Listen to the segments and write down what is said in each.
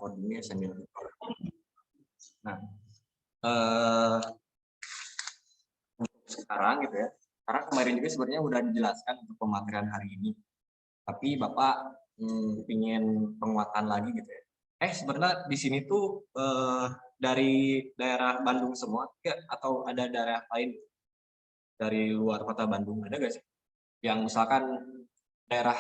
for dunia senior. Nah, eh, untuk sekarang gitu ya, karena kemarin juga sebenarnya udah dijelaskan untuk pematerian hari ini, tapi Bapak ingin penguatan lagi gitu ya. Sebenarnya di sini tuh dari daerah Bandung semua ya, atau ada daerah lain dari luar kota Bandung, ada nggak sih? Yang misalkan daerah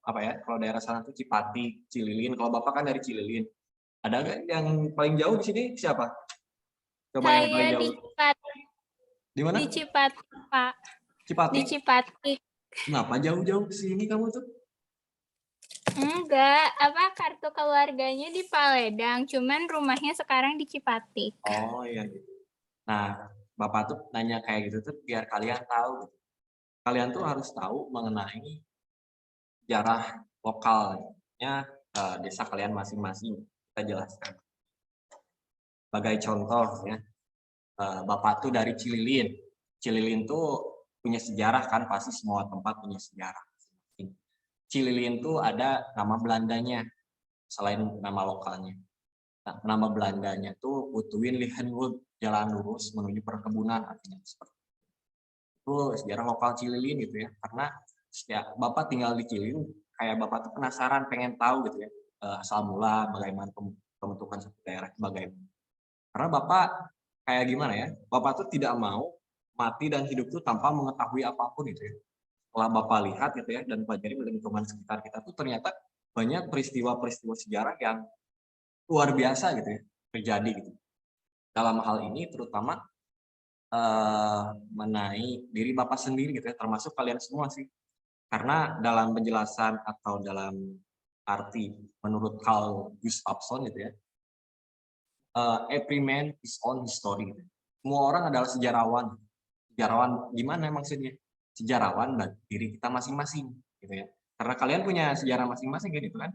apa ya, kalau daerah sana tuh Cipati, Cililin, kalau Bapak kan dari Cililin. Ada nggak yang paling jauh di sini siapa? Coba yang paling Saya di jauh. Cipati, Di mana? di Cipati, Pak. Cipati? Di Cipati. Kenapa jauh-jauh ke sini kamu tuh? Enggak, apa kartu keluarganya di Paledang, cuman rumahnya sekarang di Cipati. Oh iya gitu. Nah, Bapak tuh nanya kayak gitu tuh biar kalian tahu gitu. Kalian tuh harus tahu mengenai sejarah lokalnya desa kalian masing-masing. Kita jelaskan. Sebagai contoh ya, Bapak tuh dari Cililin. Cililin tuh punya sejarah kan, pasti semua tempat punya sejarah. Cililin tuh ada nama Belandanya selain nama lokalnya. Nah, nama Belandanya tuh Butuin Lihenwood, jalan lurus menuju perkebunan, artinya seperti itu. Sejarah lokal Cililin gitu ya, karena ya, Bapak tinggal di Cililin, kayak Bapak tuh penasaran, pengen tahu gitu ya, asal mula bagaimana pembentukan suatu daerah, bagaimana. Karena Bapak kayak gimana ya, Bapak tuh tidak mau mati dan hidup tuh tanpa mengetahui apapun gitu ya. Setelah Bapak lihat gitu ya, dan pelajari lingkungan sekitar kita tuh ternyata banyak peristiwa-peristiwa sejarah yang luar biasa gitu ya, terjadi gitu. Dalam hal ini terutama mengenai diri Bapak sendiri gitu ya, termasuk kalian semua sih. Karena dalam penjelasan atau dalam arti menurut Carl Gustafsson gitu ya, every man is own history. Gitu. Semua orang adalah sejarawan. Sejarawan gimana maksudnya? Sejarawan bagi diri kita masing-masing gitu ya. Karena kalian punya sejarah masing-masing gitu kan.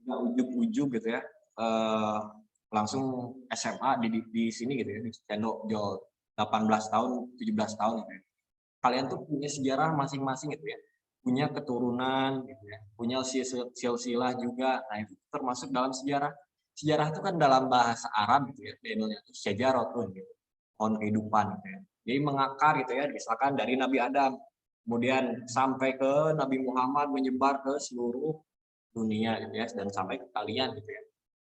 Nggak ujug-ujug gitu ya. Langsung SMA di sini gitu ya, di Cendo Jol 18 tahun, 17 tahun gitu ya. Kalian tuh punya sejarah masing-masing gitu ya. Punya keturunan gitu ya. Punya silsilah juga. Nah, itu termasuk dalam sejarah. Sejarah itu kan dalam bahasa Arab gitu ya, di Indonesia syajaratun gitu. Pohon kehidupan gitu ya. Jadi mengakar gitu ya, misalkan dari Nabi Adam, kemudian sampai ke Nabi Muhammad, menyebar ke seluruh dunia gitu ya, dan sampai ke kalian gitu ya.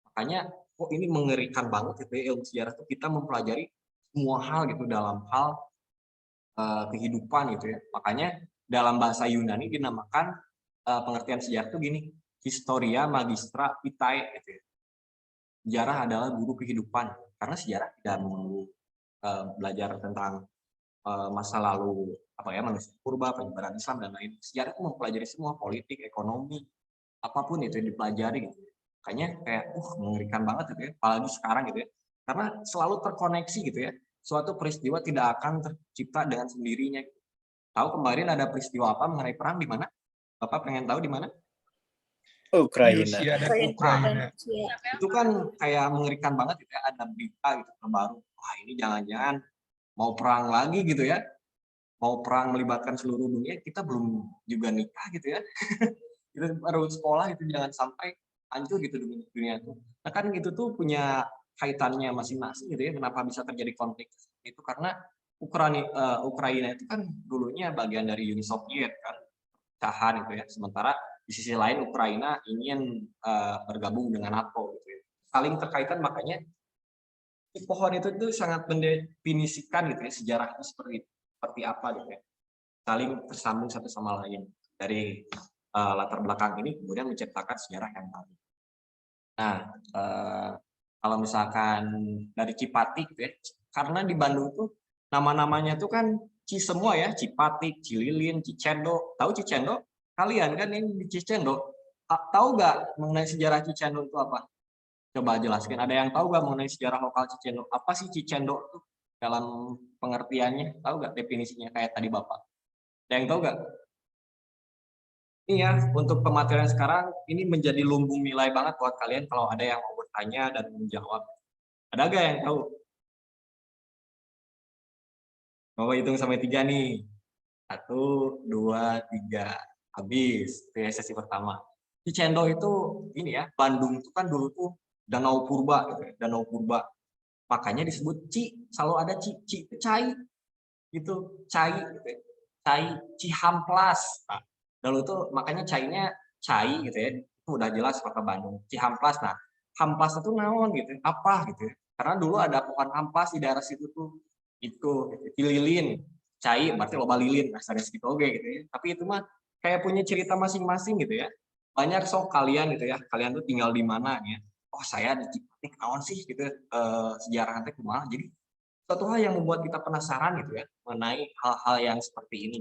Makanya kok ini mengerikan banget gitu ya, ilmu sejarah itu kita mempelajari semua hal gitu dalam hal kehidupan gitu ya. Makanya dalam bahasa Yunani dinamakan pengertian sejarah itu gini, historia magistra vitae gitu ya. Sejarah adalah guru kehidupan, karena sejarah tidak melulu belajar tentang masa lalu apa ya, manusia purba, penyebaran Islam dan lain. Sejarah itu mempelajari semua, politik, ekonomi, apapun itu yang dipelajari gitu. Makanya kayak mengerikan banget gitu ya, apalagi sekarang gitu ya. Karena selalu terkoneksi gitu ya. Suatu peristiwa tidak akan tercipta dengan sendirinya. Tahu kemarin ada peristiwa apa mengenai perang di mana? Bapak pengen tahu di mana? Ukraina. Rusia dan Ukraina. Itu kan kayak mengerikan banget gitu ya, ada berita gitu terbaru. Wah, ini jangan-jangan mau perang lagi gitu ya. Mau perang melibatkan seluruh dunia, kita belum juga nikah gitu ya. Kita baru sekolah, itu jangan sampai hancur gitu dunia itu. Nah kan itu tuh punya kaitannya masing-masing gitu ya, kenapa bisa terjadi konflik itu, karena Ukraina itu kan dulunya bagian dari Uni Soviet kan, pecahan itu ya, sementara di sisi lain Ukraina ingin bergabung dengan NATO gitu ya. Saling terkaitan, makanya pohon itu tuh sangat mendefinisikan gitu ya, sejarah itu seperti apa gitu ya, saling tersambung satu sama lain. Dari latar belakang ini kemudian menciptakan sejarah yang baru. Nah, kalau misalkan dari Cipati gitu ya, karena di Bandung tuh nama-namanya tuh kan semua ya, Cipatik, Cililin, Cicendo. Tahu Cicendo? Kalian kan ini di Cicendo. Tahu nggak mengenai sejarah Cicendo itu apa? Coba jelaskan. Ada yang tahu nggak mengenai sejarah lokal Cicendo? Apa sih Cicendo itu dalam pengertiannya? Tahu nggak definisinya kayak tadi Bapak? Ada yang tahu nggak? Iya, untuk pematerian sekarang ini menjadi lumbung nilai banget buat kalian kalau ada yang mau bertanya dan menjawab. Ada nggak yang tahu? Mau hitung sampai 3 nih. 1, 2, 3. Habis. Itu ya sesi pertama. Cicendo itu ini ya, Bandung itu kan dulu tuh Danau Purba gitu ya, Danau Purba. Makanya disebut selalu ada Ci itu cai gitu, cai gitu ya. Cai Cihamplas. Nah, dulu tuh makanya cai gitu ya. Itu udah jelas kota Bandung. Cihamplas. Nah, Hamplas itu naon gitu, apa gitu ya. Karena dulu ada pohon ampas di daerah situ tuh. Itu lilin, cai berarti loba lilin, nah sanes gitu oke gitu ya. Tapi itu mah kayak punya cerita masing-masing gitu ya. Banyak sok kalian gitu ya, kalian tuh tinggal di mana ya. Oh saya di Cipatik naon sih gitu sejarah nanti kumaha. Jadi suatu hal yang membuat kita penasaran gitu ya mengenai hal-hal yang seperti ini.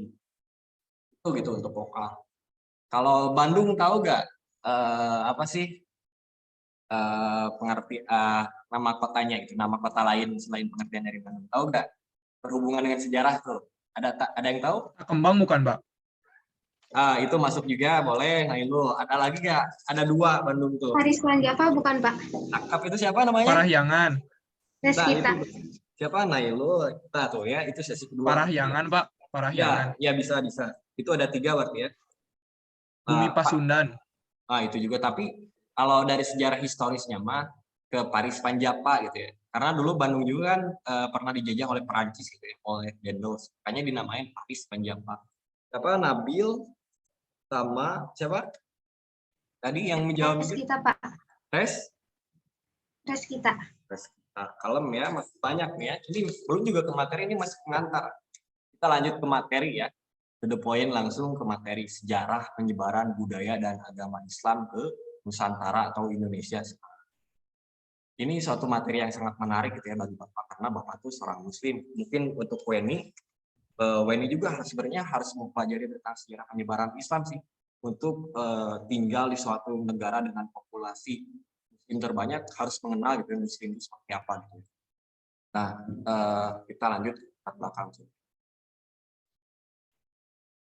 Itu gitu untuk lokal. Kalau Bandung tahu nggak apa sih nama kotanya itu, nama kota lain selain pengertian dari Bandung? Tahu nggak? Berhubungan dengan sejarah tuh. Ada yang tahu? Kembang bukan, Mbak? Itu masuk juga, boleh. Nailul. Ada lagi nggak? Ada 2 Bandung tuh. Paris Java bukan, Pak? Cakep, itu siapa namanya? Parahyangan. Nah, Reskita. itu siapa? Nailul. Nah, tuh ya, itu sesi kedua. Parahyangan, Pak. Parahyangan. Ya bisa. Itu ada 3 berarti ya. Bumi Pak. Pasundan. Itu juga, tapi kalau dari sejarah historisnya mah ke Paris Panjapa gitu ya. Karena dulu Bandung juga kan pernah dijajah oleh Perancis gitu ya, oleh Dendels. Makanya dinamain Paris Panjapa. Siapa? Nabil sama siapa? Tadi yang menjawab itu? Reskita, Pak. Reskita. Nah, kalem ya, masih banyak nih ya. Jadi belum juga ke materi, ini masih pengantar. Kita lanjut ke materi ya. To the point, langsung ke materi sejarah penyebaran budaya dan agama Islam ke Nusantara atau Indonesia. Ini suatu materi yang sangat menarik gitu ya bagi Bapak, karena Bapak itu seorang Muslim. Mungkin untuk Weni juga sebenarnya harus mempelajari tentang sejarah penyebaran Islam sih, untuk tinggal di suatu negara dengan populasi Muslim terbanyak, harus mengenal gitu Muslim itu seperti apa gitu. Nah, kita lanjut ke belakang.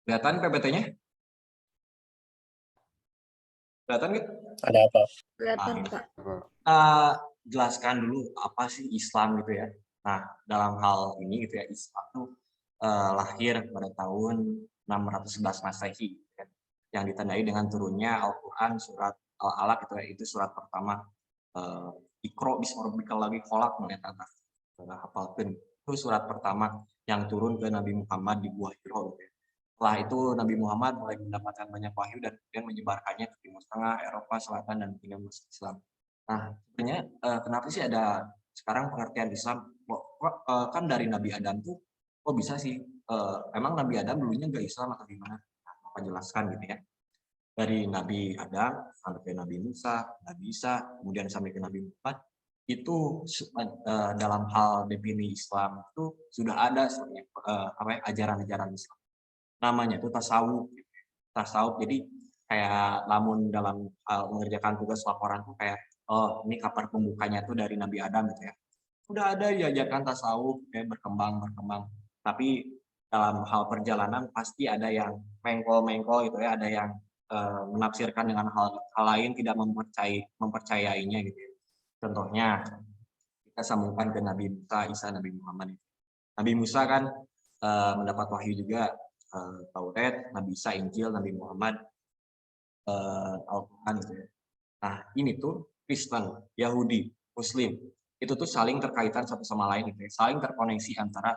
Kelihatan PPT-nya? Kelihatan nggak? Ada apa? Kelihatan, Pak. Kita jelaskan dulu apa sih Islam gitu ya. Nah, dalam hal ini gitu ya, Islam itu lahir pada tahun 611 Masehi ya, yang ditandai dengan turunnya Al-Qur'an surat Al-Alaq itu surat pertama. Iqra bismi rabbikal ladzi khalaq hafalkeun. Itu surat pertama yang turun ke Nabi Muhammad di Gua Hira gitu ya. Setelah itu Nabi Muhammad mulai mendapatkan banyak wahyu dan kemudian menyebarkannya ke Timur Tengah, Eropa Selatan, dan Timur Islam. Nah, sebenarnya kenapa sih ada sekarang pengertian Islam? Kan dari Nabi Adam tuh, kok bisa sih? Emang Nabi Adam dulunya nggak Islam atau gimana? Nah, apa jelaskan gitu ya. Dari Nabi Adam sampai ke Nabi Musa, Nabi Isa, kemudian sampai ke Nabi Muhammad, itu dalam hal definisi Islam itu sudah ada sebenarnya ajaran-ajaran Islam. Namanya itu tasawuf. Jadi kayak lamun dalam mengerjakan tugas laporan tuh kayak, oh ini kapan pembukanya tuh dari Nabi Adam gitu ya. Udah ada diajarkan tasawuf kayak berkembang. Tapi dalam hal perjalanan pasti ada yang mengkol gitu ya, ada yang menafsirkan dengan hal lain, tidak mempercayainya gitu ya. Contohnya kita sambungkan ke Nabi Musa, Isa, Nabi Muhammad. Nabi Musa kan mendapat wahyu juga, Taurat, Nabi Isa Injil, Nabi Muhammad Al-Quran gitu ya. Nah ini tuh Kristen, Yahudi, Muslim itu tuh saling terkaitan satu sama lain gitu ya, saling terkoneksi antara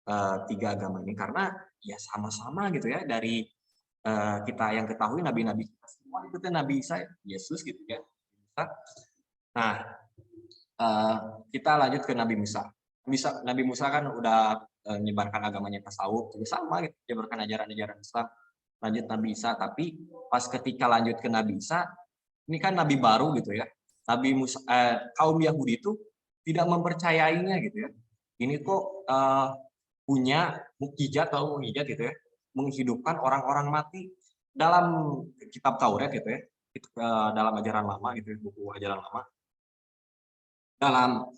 3 agama ini, karena ya sama-sama gitu ya, dari kita yang ketahui nabi-nabi kita semua itu tuh Nabi Isa, Yesus gitu ya. Nah kita lanjut ke Nabi Musa. Nabi Musa kan udah menyebarkan agamanya tasawuf, juga sama gitu, menyebarkan ajaran-ajaran Islam. Lanjut Nabi Isa, tapi pas ketika lanjut ke Nabi Isa, ini kan nabi baru gitu ya. Nabi Musa, kaum Yahudi itu tidak mempercayainya gitu ya. Ini kok punya mukjizat gitu ya, menghidupkan orang-orang mati. Dalam kitab Taurat gitu ya, dalam ajaran lama gitu ya, buku ajaran lama. Dalam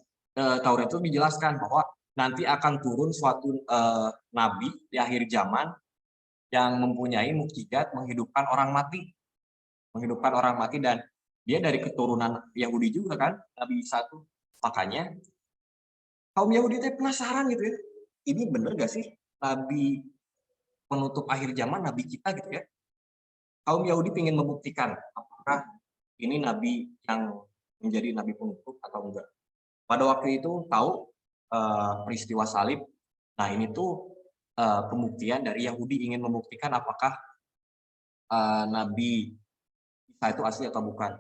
Taurat itu dijelaskan bahwa nanti akan turun suatu nabi di akhir zaman yang mempunyai mukjizat menghidupkan orang mati, dan dia dari keturunan Yahudi juga kan, Nabi Isa tuh. Makanya kaum Yahudi itu penasaran gitu ya, ini bener gak sih nabi penutup akhir zaman, nabi kita gitu ya. Kaum Yahudi ingin membuktikan apakah apakah ini nabi yang menjadi nabi penutup atau enggak. Pada waktu itu tahu peristiwa salib. Nah, ini tuh pembuktian dari Yahudi ingin membuktikan apakah Nabi Isa itu asli atau bukan.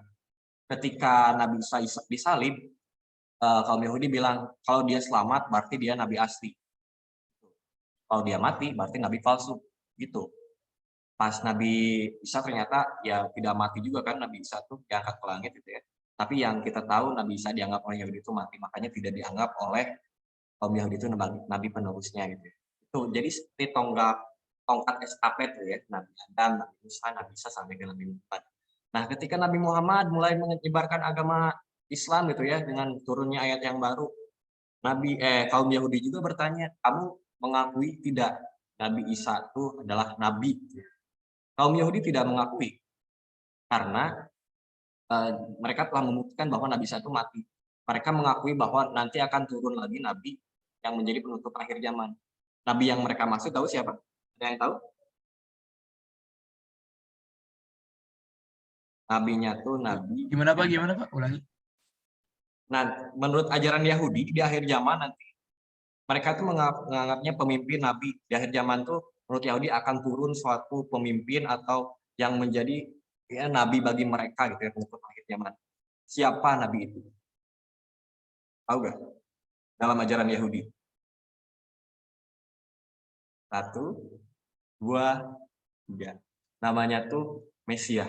Ketika Nabi Isa disalib, kaum Yahudi bilang kalau dia selamat berarti dia nabi asli. Kalau dia mati berarti nabi palsu. Gitu. Pas Nabi Isa ternyata ya tidak mati juga kan, Nabi Isa tuh diangkat ke langit gitu ya. Tapi yang kita tahu Nabi Isa dianggap oleh Yahudi itu mati, makanya tidak dianggap oleh kaum Yahudi itu nabi penerusnya gitu ya. Itu jadi seperti tongkat estafet tuh ya, Nabi Adam, Nabi Musa, Nabi Isa sampai ke Nabi Muhammad. Nah, ketika Nabi Muhammad mulai menyebarkan agama Islam gitu ya dengan turunnya ayat yang baru, kaum Yahudi juga bertanya, kamu mengakui tidak Nabi Isa itu adalah nabi? Kaum Yahudi tidak mengakui karena mereka telah membuktikan bahwa Nabi Isa itu mati. Mereka mengakui bahwa nanti akan turun lagi nabi yang menjadi penutup akhir zaman. Nabi yang mereka maksud tahu siapa? Ada yang tahu? Nabinya tuh nabi. Gimana Pak? Gimana Pak? Ulangi. Nah, menurut ajaran Yahudi di akhir zaman nanti mereka tuh menganggapnya pemimpin nabi. Di akhir zaman tuh menurut Yahudi akan turun suatu pemimpin atau yang menjadi ya, nabi bagi mereka gitu ya untuk akhir zaman. Siapa nabi itu? Tahu nggak? Dalam ajaran Yahudi. 1, 2, 3. Namanya tuh Mesias.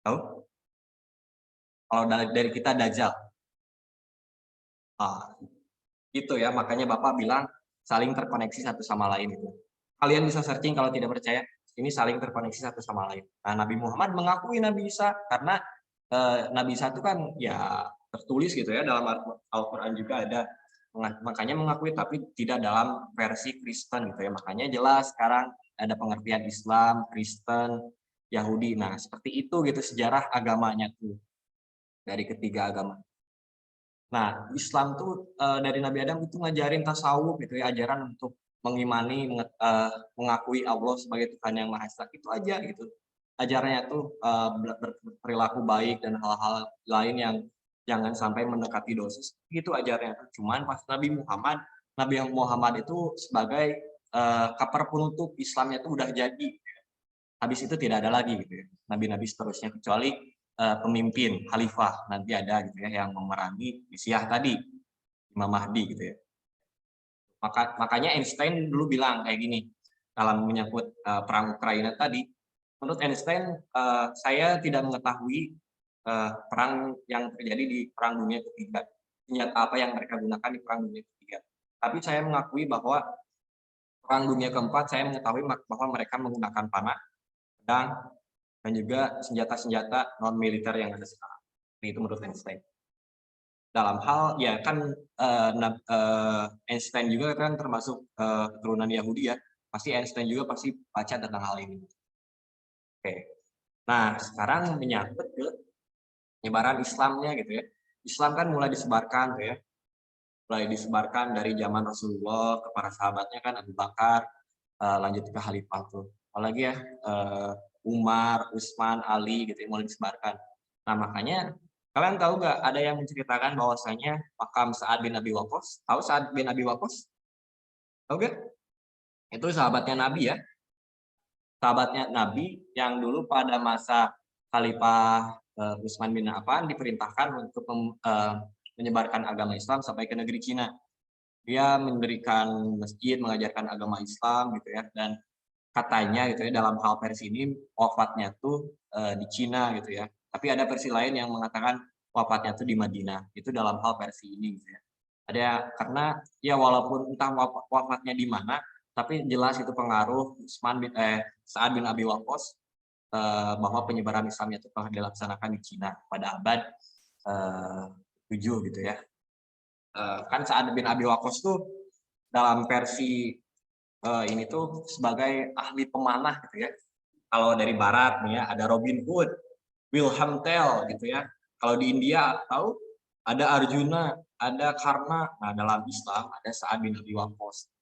Tahu? Kalau dari kita Dajjal. Gitu ya, makanya Bapak bilang saling terkoneksi satu sama lain itu. Kalian bisa searching kalau tidak percaya, ini saling terkoneksi satu sama lain. Nah, Nabi Muhammad mengakui Nabi Isa karena Nabi Isa itu kan ya tertulis gitu ya dalam Al-Qur'an juga ada, makanya mengakui tapi tidak dalam versi Kristen gitu ya. Makanya jelas sekarang ada pengertian Islam, Kristen, Yahudi. Nah, seperti itu gitu sejarah agamanya tuh dari ketiga agama. Nah, Islam tuh dari Nabi Adam itu ngajarin tasawuf gitu ya, ajaran untuk mengimani, mengakui Allah sebagai Tuhan yang Maha Esa, itu aja gitu. Ajarannya tuh berperilaku baik dan hal-hal lain yang jangan sampai mendekati dosa. Itu ajarannya. Cuman pas Nabi Muhammad itu sebagai kaper penutup Islamnya itu udah jadi. Habis itu tidak ada lagi gitu ya. Nabi-nabi seterusnya kecuali pemimpin khalifah nanti ada gitu ya yang memerangi Mesias tadi, Imam Mahdi gitu ya. Makanya Einstein dulu bilang kayak gini dalam menyangkut perang Ukraina tadi. Menurut Einstein, saya tidak mengetahui perang yang terjadi di Perang Dunia Ketiga, senjata apa yang mereka gunakan di Perang Dunia Ketiga. Tapi saya mengakui bahwa Perang Dunia Keempat saya mengetahui bahwa mereka menggunakan panah, pedang, dan juga senjata-senjata non militer yang ada sekarang. Itu menurut Einstein. Dalam hal ya kan Einstein juga kan termasuk keturunan Yahudi ya. Pasti Einstein juga pasti baca tentang hal ini. Oke. Nah, sekarang menyangkut ke penyebaran Islamnya gitu ya. Islam kan mulai disebarkan tuh ya. Mulai disebarkan dari zaman Rasulullah ke para sahabatnya kan Abu Bakar, lanjut ke Khalifah tuh. Apalagi ya Umar, Utsman, Ali gitu yang mulai disebarkan. Nah, makanya kalian tahu nggak ada yang menceritakan bahwasanya makam Sa'ad bin Abi Waqqas? Tahu Sa'ad bin Abi Waqqas? Tahu nggak? Itu sahabatnya Nabi ya. Sahabatnya Nabi yang dulu pada masa Khalifah Utsman bin Affan diperintahkan untuk menyebarkan agama Islam sampai ke negeri Cina. Dia mendirikan masjid, mengajarkan agama Islam gitu ya, dan katanya gitu ya dalam hal versi ini wafatnya tuh di Cina gitu ya. Tapi ada versi lain yang mengatakan wafatnya tuh di Madinah. Itu dalam hal versi ini gitu ya. Ada karena ya walaupun entah wafatnya di mana, tapi jelas itu pengaruh Sa'ad bin Abi Waqqas bahwa penyebaran Islamnya itu telah dilaksanakan di Cina pada abad 7 gitu ya. Kan Sa'ad bin Abi Waqqas tuh dalam versi ini tuh sebagai ahli pemanah gitu ya. Kalau dari barat nih ya ada Robin Hood, Wilhelm Tell gitu ya. Kalau di India tahu ada Arjuna, ada Karna. Nah, dalam Islam ada Sa'ad bin Abi Waqqas.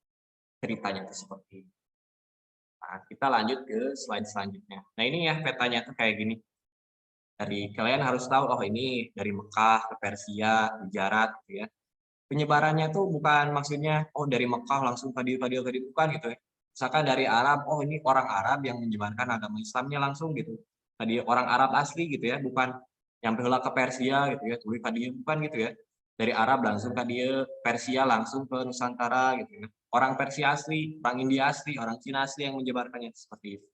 Ceritanya itu seperti ini. Nah, kita lanjut ke slide selanjutnya. Nah, ini ya petanya tuh kayak gini. Dari kalian harus tahu, oh ini dari Mekah ke Persia, Gujarat, gitu ya. Penyebarannya tuh bukan maksudnya, oh dari Mekah langsung tadi bukan gitu ya. Misalkan dari Arab, oh ini orang Arab yang menyebarkan agama Islamnya langsung gitu. Tadi orang Arab asli gitu ya, bukan nyampe heula ke Persia gitu ya, tuluy ka dieu bukan gitu ya. Dari Arab langsung ke dieu, Persia langsung ke Nusantara gitu ya. Orang Persia asli, orang India asli, orang Cina asli yang menyebarkannya seperti itu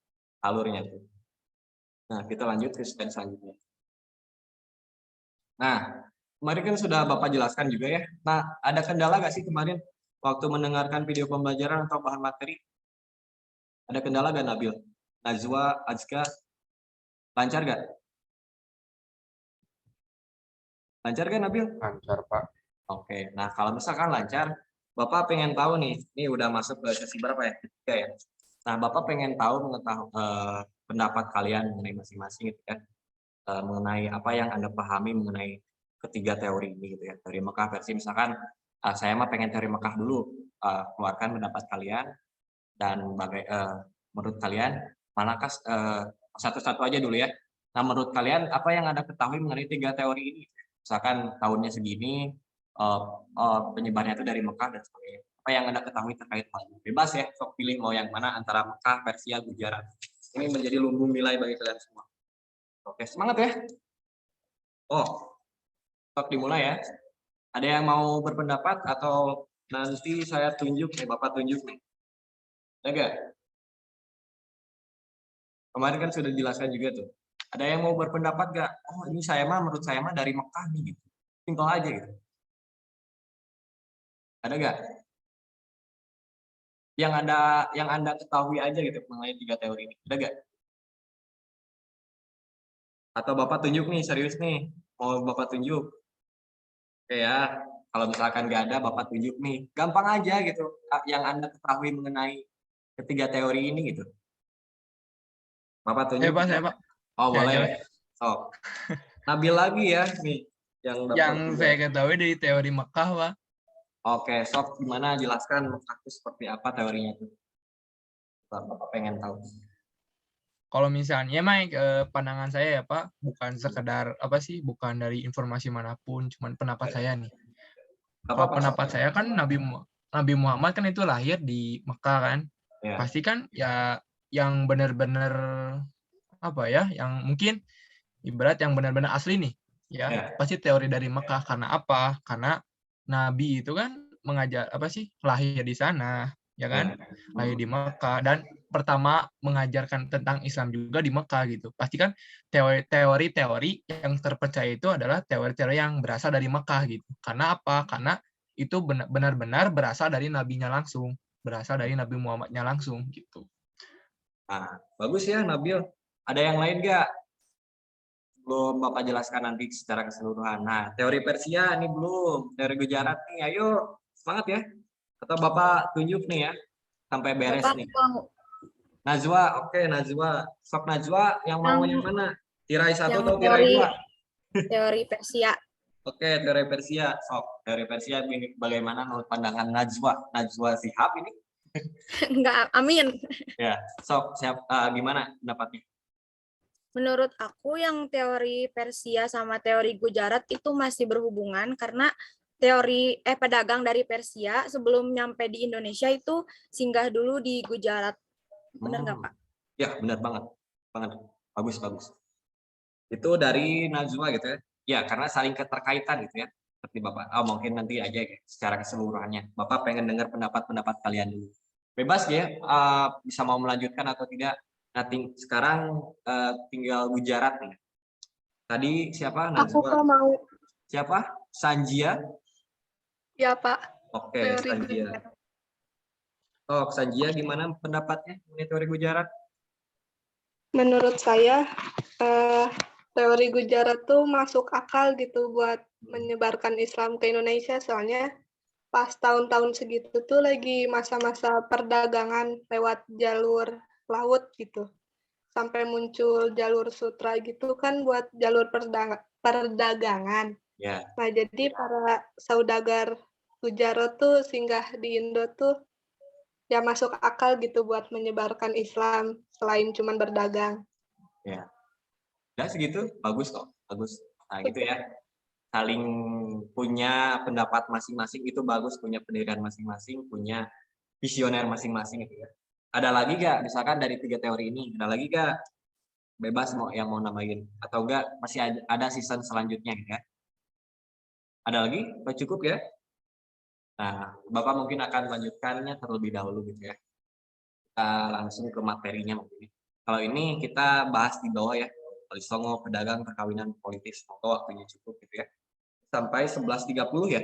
alurnya tuh. Nah, kita lanjut ke slide selanjutnya. Nah, kemarin kan sudah Bapak jelaskan juga ya. Nah, ada kendala nggak sih kemarin waktu mendengarkan video pembelajaran atau bahan materi? Ada kendala nggak Nabil? Najwa, Azka, lancar nggak? Lancar kan Nabil? Lancar, Pak. Oke, nah kalau misalkan lancar, Bapak pengen tahu nih, ini udah masuk ke sesi berapa ya? Ketiga ya. Nah, Bapak pengen tahu mengetahui pendapat kalian mengenai masing-masing gitu kan, mengenai apa yang Anda pahami mengenai ketiga teori ini gitu ya. Teori Mekah versi misalkan saya mah pengen teori Mekah dulu, keluarkan pendapat kalian dan menurut kalian manakah satu-satu aja dulu ya. Nah, menurut kalian apa yang Anda ketahui mengenai tiga teori ini? Misalkan tahunnya segini, penyebarnya itu dari Mekah dan sebagainya. Apa yang Anda ketahui terkait hal ini? Bebas ya, sok pilih mau yang mana antara Mekah, Persia, Gujarat. Ini menjadi lumbung nilai bagi kalian semua. Oke, semangat ya. Oh, sok dimulai ya. Ada yang mau berpendapat atau nanti saya tunjuk nih, Bapak tunjuk nih. Ada nggak? Kemarin kan sudah dijelaskan juga tuh. Ada yang mau berpendapat nggak? Oh, ini menurut saya mah dari Mekah nih gitu. Simpel aja gitu. Ada nggak? Yang Anda ketahui aja gitu mengenai tiga teori ini. Ada nggak? Atau Bapak tunjuk nih, serius nih. Mau Bapak tunjuk? Oke ya, kalau misalkan nggak ada, Bapak tunjuk nih. Gampang aja gitu, yang Anda ketahui mengenai ketiga teori ini gitu. Bapak tunjuk Pak, ya? saya Pak. Oh, Ya, boleh. jelas. Oh. Nabil lagi ya, nih. Yang saya ketahui dari teori Mekah, Pak. Oke, sok gimana jelaskan Mekah itu seperti apa teorinya itu? Bapak pengen tahu. Kalau misalnya Mike, pandangan saya ya Pak, bukan sekedar bukan dari informasi manapun, cuman pendapat saya nih. Kalau pendapat saya kan Nabi Muhammad kan itu lahir di Mekah kan, Ya. pasti kan ya yang benar-benar yang mungkin ibarat yang benar-benar asli nih, ya pasti teori dari Mekah. Karena apa? Karena Nabi itu kan mengajar lahir di sana, ya kan, lahir di Mekah dan pertama mengajarkan tentang Islam juga di Mekah gitu. Pasti kan teori-teori yang terpercaya itu adalah teori-teori yang berasal dari Mekah gitu. Karena apa? Karena itu benar-benar berasal dari nabinya langsung, berasal dari Nabi Muhammadnya langsung gitu. Nah, bagus ya Nabil. Ada yang lain nggak? Belum Bapak jelaskan nanti secara keseluruhan. Nah, teori Persia ini belum. Teori Gujarat nih, ayo semangat ya. Atau Bapak tunjuk nih ya, sampai beres nih. Mau. Najwa, oke Najwa. Sok Najwa, yang mau yang mana? Tirai satu atau tirai teori, dua? teori Persia. Oke, teori Persia. Sok, teori Persia ini bagaimana menurut pandangan Najwa? Najwa Shihab ini? Enggak, amin. Ya, sok, gimana pendapatnya? Menurut aku yang teori Persia sama teori Gujarat itu masih berhubungan karena pedagang dari Persia sebelum nyampe di Indonesia itu singgah dulu di Gujarat. Benar nggak, Pak? Ya, benar banget. Bagus, bagus. Itu dari Najwa gitu ya. Ya, karena saling keterkaitan gitu ya. Seperti Bapak. Oh, mungkin nanti aja ya, secara keseluruhannya. Bapak pengen dengar pendapat-pendapat kalian dulu. Bebas ya, bisa mau melanjutkan atau tidak. Nah, sekarang tinggal Gujarat nih. Tadi siapa? Aku Najwa. mau. Siapa? Sanjia? Ya, Pak. Oke, Sanjia. Oh, Sanjia gimana pendapatnya mengenai teori Gujarat? Menurut saya, teori Gujarat tuh masuk akal gitu buat menyebarkan Islam ke Indonesia, soalnya pas tahun-tahun segitu tuh lagi masa-masa perdagangan lewat jalur laut gitu. Sampai muncul jalur sutra gitu kan buat jalur perdagangan. Ya. Nah, jadi para saudagar Gujarat tuh singgah di Indo tuh ya masuk akal gitu buat menyebarkan Islam selain cuman berdagang. Ya. Udah segitu, bagus kok, bagus. Nah gitu ya, saling punya pendapat masing-masing itu bagus, punya pendirian masing-masing, punya visioner masing-masing gitu ya. Ada lagi nggak, misalkan dari 3 teori ini, ada lagi nggak? Bebas mau yang mau nambahin, atau enggak masih ada season selanjutnya gitu ya. Ada lagi? Apa cukup ya? Nah, Bapak mungkin akan lanjutkannya terlebih dahulu gitu ya. Kita langsung ke materinya mungkin. Kalau ini kita bahas di bawah ya, Polisongo, pedagang, perkawinan, politis. Semoga waktunya cukup gitu ya. Sampai 11.30 ya.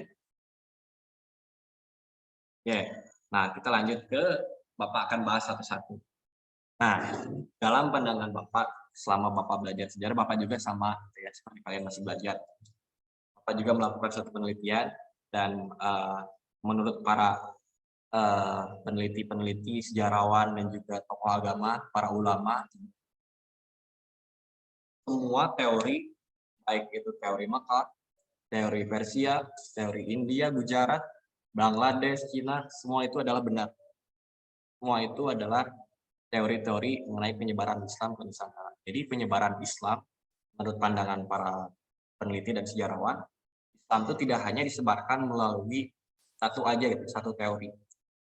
Ya. Nah, kita lanjut ke Bapak akan bahas satu-satu. Nah, dalam pandangan Bapak, selama Bapak belajar sejarah, Bapak juga sama gitu ya, seperti kalian masih belajar. Bapak juga melakukan suatu penelitian dan menurut para peneliti-peneliti, sejarawan dan juga tokoh agama, para ulama, semua teori, baik itu teori Mekah, teori Persia, teori India, Gujarat, Bangladesh, Cina, semua itu adalah benar. Semua itu adalah teori-teori mengenai penyebaran Islam ke Nusantara. Jadi penyebaran Islam, menurut pandangan para peneliti dan sejarawan, Islam itu tidak hanya disebarkan melalui satu aja gitu, satu teori.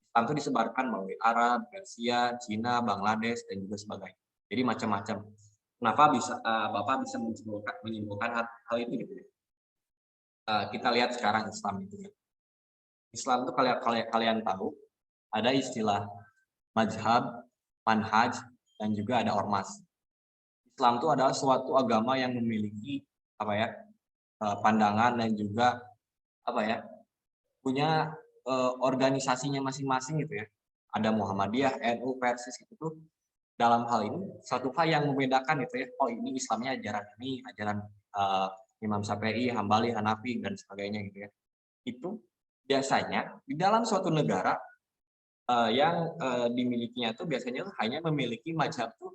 Islam itu disebarkan melalui Arab, Persia, Cina, Bangladesh, dan juga sebagainya. Jadi macam-macam. Kenapa Bapak bisa menyimpulkan hal itu gitu ya? Kita lihat sekarang Islam itu ya. Islam itu kalian tahu ada istilah mazhab, manhaj, dan juga ada ormas. Islam itu adalah suatu agama yang memiliki pandangan dan juga punya organisasinya masing-masing gitu ya. Ada Muhammadiyah, NU, Persis itu tuh dalam hal ini satu hal yang membedakan gitu ya. Oh ini Islamnya ajaran ini, ajaran Imam Syafi'i, Hambali, Hanafi dan sebagainya gitu ya. Itu biasanya di dalam suatu negara yang dimilikinya tuh biasanya hanya memiliki mazhab tuh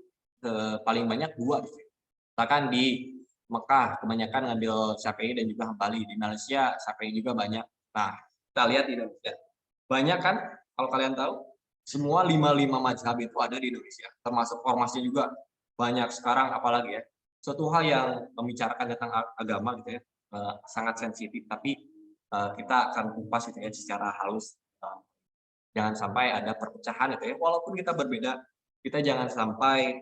paling banyak 2 gitu. Bahkan di Mekah kebanyakan ngambil Syafi'i dan juga Hambali, di Malaysia Syafi'i juga banyak. Nah, kita lihat di Indonesia. Banyak kan kalau kalian tahu semua 5 mazhab itu ada di Indonesia, termasuk ormasnya juga banyak sekarang apalagi ya. Suatu hal yang membicarakan tentang agama gitu ya, sangat sensitif tapi kita akan kupas gitu ya secara halus. Jangan sampai ada perpecahan gitu ya. Walaupun kita berbeda, kita jangan sampai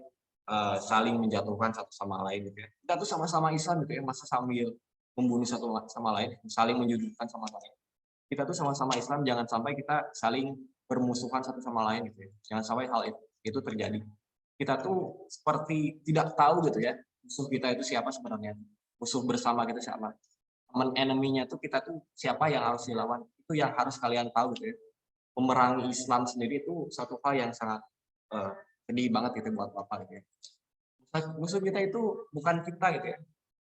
saling menjatuhkan satu sama lain gitu ya. Kita tuh sama-sama Islam gitu ya, masa sambil membunuh satu sama lain, saling menjudutkan sama lain. Kita tuh sama-sama Islam, jangan sampai kita saling bermusuhan satu sama lain gitu ya. Jangan sampai hal itu terjadi. Kita tuh seperti tidak tahu gitu ya, musuh kita itu siapa sebenarnya. Musuh bersama kita siapa. Common enemy-nya tuh kita tuh siapa yang harus dilawan. Itu yang harus kalian tahu gitu ya. Memerangi Islam sendiri itu satu hal yang sangat sedih banget gitu buat Bapak gitu ya. Musuh kita itu bukan kita gitu ya.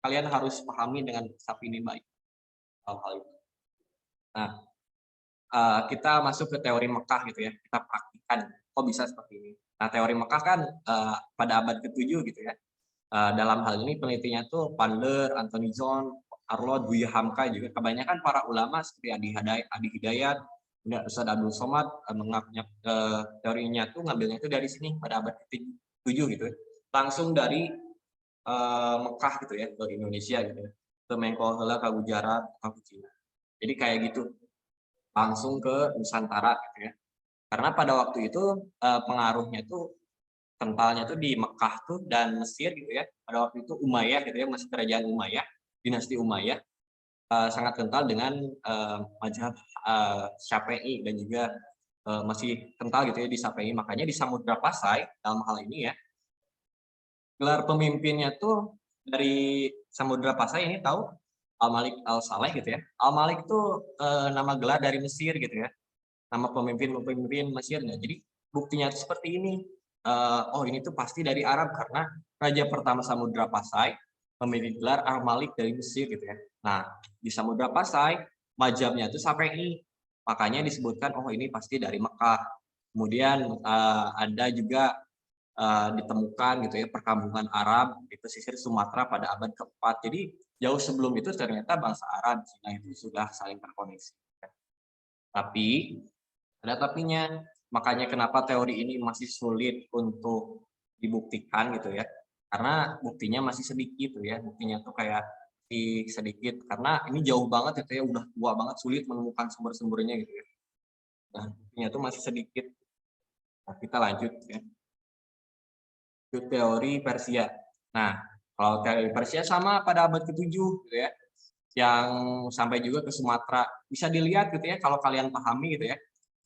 Kalian harus pahami dengan sapi ini baik hal itu. Nah, kita masuk ke teori Mekah gitu ya. Kita praktikan kok bisa seperti ini. Nah, teori Mekah kan pada abad ke-7 gitu ya. Dalam hal ini penelitinya tuh Pandler, Anthony John, Arlott, Buya Hamka juga. Kebanyakan para ulama seperti Adi Hidayat, Ustadz Abdul Somad teorinya tuh ngambilnya itu dari sini pada abad ke-7 gitu. Langsung dari Mekah gitu ya ke Indonesia gitu. Ke Mengko Hela, ke Gujarat, ke Cina. Jadi kayak gitu. Langsung ke Nusantara gitu ya. Karena pada waktu itu pengaruhnya tuh kentalnya tuh di Mekah tuh dan Mesir gitu ya. Pada waktu itu Umayyah gitu ya, masih kerajaan Umayyah, dinasti Umayyah sangat kental dengan mazhab Syafi'i dan juga masih kental gitu ya di Syafi'i. Makanya di Samudra Pasai dalam hal ini ya, gelar pemimpinnya tuh dari Samudra Pasai ini tahu Al-Malik Al-Saleh gitu ya. Al-Malik itu nama gelar dari Mesir gitu ya. Nama pemimpin Mesirnya. Jadi buktinya itu seperti ini. Oh ini tuh pasti dari Arab karena raja pertama Samudra Pasai memiliki gelar Al-Malik dari Mesir gitu ya. Nah, di Samudra Pasai mazhabnya itu Syafi'i. Makanya disebutkan oh ini pasti dari Mekah. Kemudian ada juga ditemukan gitu ya perkampungan Arab di pesisir Sumatera pada abad ke-4. Jadi jauh sebelum itu ternyata bangsa Arab Cina itu sudah saling terkoneksi. Tapi ada tapinya. Makanya kenapa teori ini masih sulit untuk dibuktikan gitu ya. Karena buktinya masih sedikit tuh ya, buktinya tuh kayak sedikit karena ini jauh banget gitu ya, udah tua banget, sulit menemukan sumber-sumbernya gitu ya. Nah, buktinya tuh masih sedikit. Nah, kita lanjut ya. Ke teori Persia. Nah, kalau teori Persia sama pada abad ke-7 gitu ya, yang sampai juga ke Sumatera. Bisa dilihat gitu ya, kalau kalian pahami gitu ya,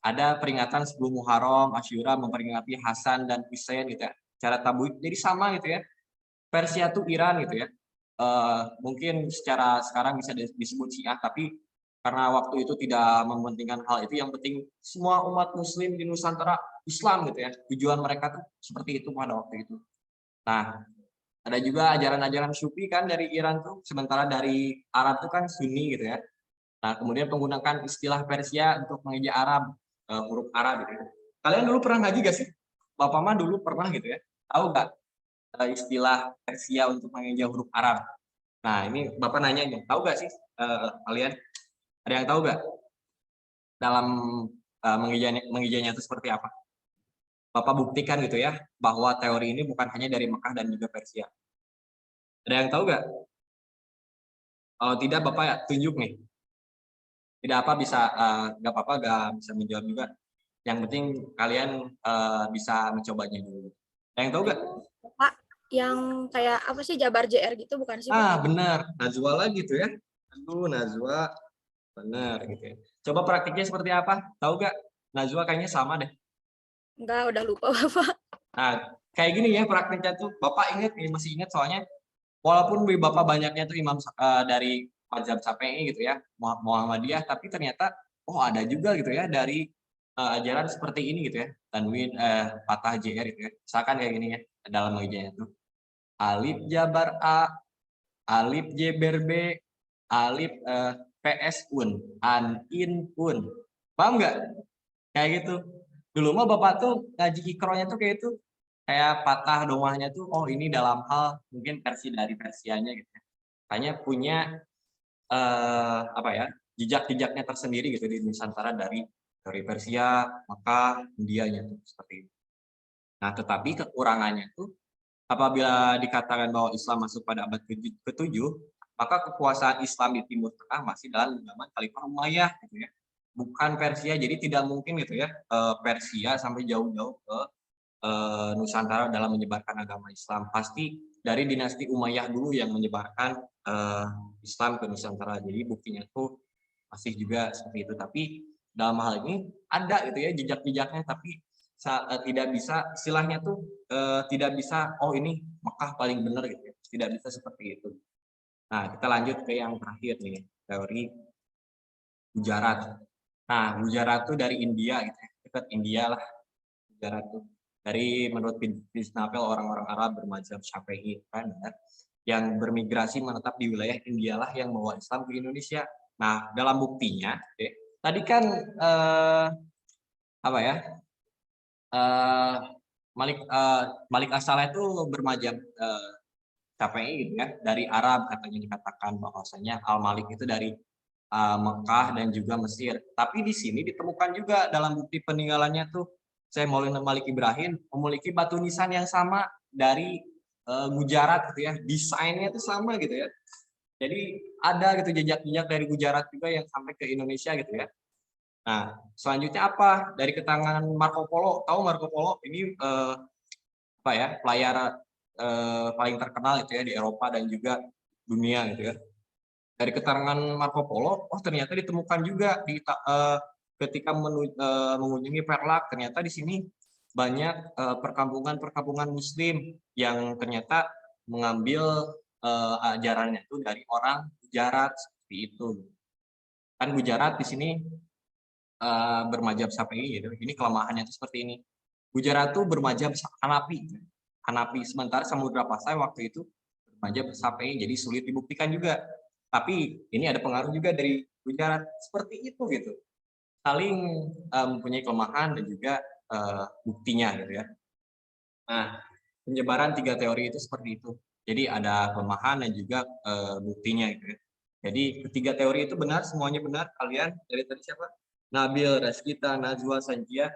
ada peringatan sebelum Muharram, Asyura memperingati Hasan dan Husain gitu ya, cara tabuik. Jadi sama gitu ya. Persia tuh Iran gitu ya. Mungkin secara sekarang bisa disebut Syiah, tapi karena waktu itu tidak mementingkan hal itu, yang penting semua umat Muslim di Nusantara Islam gitu ya. Tujuan mereka tuh seperti itu pada waktu itu. Nah, ada juga ajaran-ajaran Sufi kan dari Iran tuh, sementara dari Arab tuh kan Sunni gitu ya. Nah, kemudian menggunakan istilah Persia untuk mengeja Arab, huruf Arab gitu ya. Kalian dulu pernah ngaji gak sih? Bapak mah dulu pernah gitu ya. Tahu nggak istilah Persia untuk mengeja huruf Arab? Nah, ini Bapak nanya nih, tahu nggak sih kalian? Ada yang tahu nggak dalam mengejanya itu seperti apa? Bapak buktikan gitu ya, bahwa teori ini bukan hanya dari Mekah dan juga Persia. Ada yang tahu nggak? Kalau tidak, Bapak tunjuk nih. Tidak apa, bisa nggak apa-apa, nggak bisa menjawab juga. Yang penting kalian bisa mencobanya dulu. Ada yang tahu nggak? Pak, yang kayak apa sih Jabar JR gitu bukan sih, Pak? Ah, benar. Najwa lagi tuh ya. Aduh, Najwa. Benar gitu ya. Coba praktiknya seperti apa? Tahu nggak? Najwa kayaknya sama deh. Enggak, udah lupa Bapak. Nah, kayak gini ya praktiknya tuh. Bapak ingat nih, masih ingat soalnya walaupun Bapak banyaknya tuh imam dari mazhab Syafi'i gitu ya, Muhammadiyah, tapi ternyata oh ada juga gitu ya dari ajaran seperti ini gitu ya. Tanwin, Fathah, JR gitu ya. Misalkan kayak gini ya dalam mengejanya tuh. Alif jabar A, alif jeber B, alif PS un, an in un. Paham nggak? Kayak gitu. Dulu mah Bapak tuh ngaji ikronya tuh kayak itu. Kayak patah domahnya tuh, oh ini dalam hal mungkin versi dari Persianya gitu ya. Hanya punya apa ya, jejak-jejaknya tersendiri gitu di Nusantara dari Persia, maka Indianya tuh seperti itu. Nah, tetapi kekurangannya tuh apabila dikatakan bahwa Islam masuk pada abad ke-7, maka kekuasaan Islam di Timur Tengah masih dalam genggaman Khalifah Umayyah gitu ya. Bukan Persia, jadi tidak mungkin gitu ya Persia sampai jauh-jauh ke Nusantara dalam menyebarkan agama Islam. Pasti dari dinasti Umayyah dulu yang menyebarkan Islam ke Nusantara. Jadi buktinya tuh masih juga seperti itu. Tapi dalam hal ini ada gitu ya jejak-jejaknya, tapi tidak bisa istilahnya tuh tidak bisa oh ini Mekah paling benar gitu ya. Tidak bisa seperti itu. Nah, kita lanjut ke yang terakhir nih, teori Gujarat. Nah, Gujarat tuh dari India gitu ya. Dekat India lah Gujarat tuh. Dari menurut Bisnapel orang-orang Arab bermazhab Syafi'i kan ya, yang bermigrasi menetap di wilayah India lah yang membawa Islam ke Indonesia. Nah, dalam buktinya, tadi kan apa ya? Malik As-Saleh itu bermazhab Syafi'i gitu ya, dari Arab katanya dikatakan bahwasanya Al-Malik itu dari Mekah dan juga Mesir. Tapi di sini ditemukan juga dalam bukti peninggalannya tuh Syekh Maulana Malik Ibrahim memiliki batu nisan yang sama dari Gujarat gitu ya. Desainnya itu sama gitu ya. Jadi ada gitu jejak-jejak dari Gujarat juga yang sampai ke Indonesia gitu ya. Nah, selanjutnya apa? Dari keterangan Marco Polo. Tahu Marco Polo ini apa ya? Pelayar paling terkenal itu ya di Eropa dan juga dunia gitu ya. Dari keterangan Marco Polo, oh ternyata ditemukan juga di ketika mengunjungi Perlak, ternyata di sini banyak perkampungan-perkampungan Muslim yang ternyata mengambil ajarannya itu dari orang Gujarat seperti itu. Kan Gujarat di sini bermazhab Syafi'i gitu. Ini kelemahannya itu seperti ini. Gujarat itu bermazhab Hanafi. Hanafi, sementara Samudra Pasai waktu itu bermazhab Syafi'i, jadi sulit dibuktikan juga. Tapi ini ada pengaruh juga dari Gujarat seperti itu gitu. Saling mempunyai kelemahan dan juga buktinya gitu ya. Nah, penyebaran 3 teori itu seperti itu. Jadi ada kelemahan dan juga buktinya gitu ya. Jadi ketiga teori itu benar, semuanya benar. Kalian dari tadi siapa? Nabil, Raskita, Najwa, Sanjia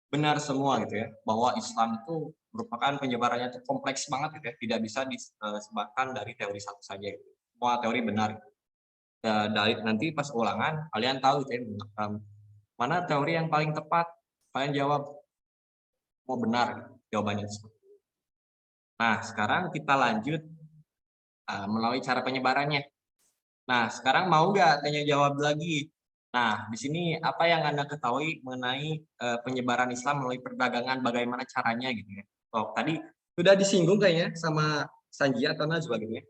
benar semua gitu ya. Bahwa Islam itu merupakan penyebarannya itu kompleks banget gitu ya, tidak bisa disebabkan dari teori satu saja gitu. Semua teori benar. Dari nanti pas ulangan kalian tahu gitu ya, mana teori yang paling tepat, kalian jawab mau benar jawabannya. Nah, sekarang kita lanjut melalui cara penyebarannya. Nah, sekarang mau nggak tanya jawab lagi? Nah, di sini apa yang Anda ketahui mengenai penyebaran Islam melalui perdagangan, bagaimana caranya gitu ya. Oh, tadi sudah disinggung kayaknya sama Sanji atau Najwa gitu ya.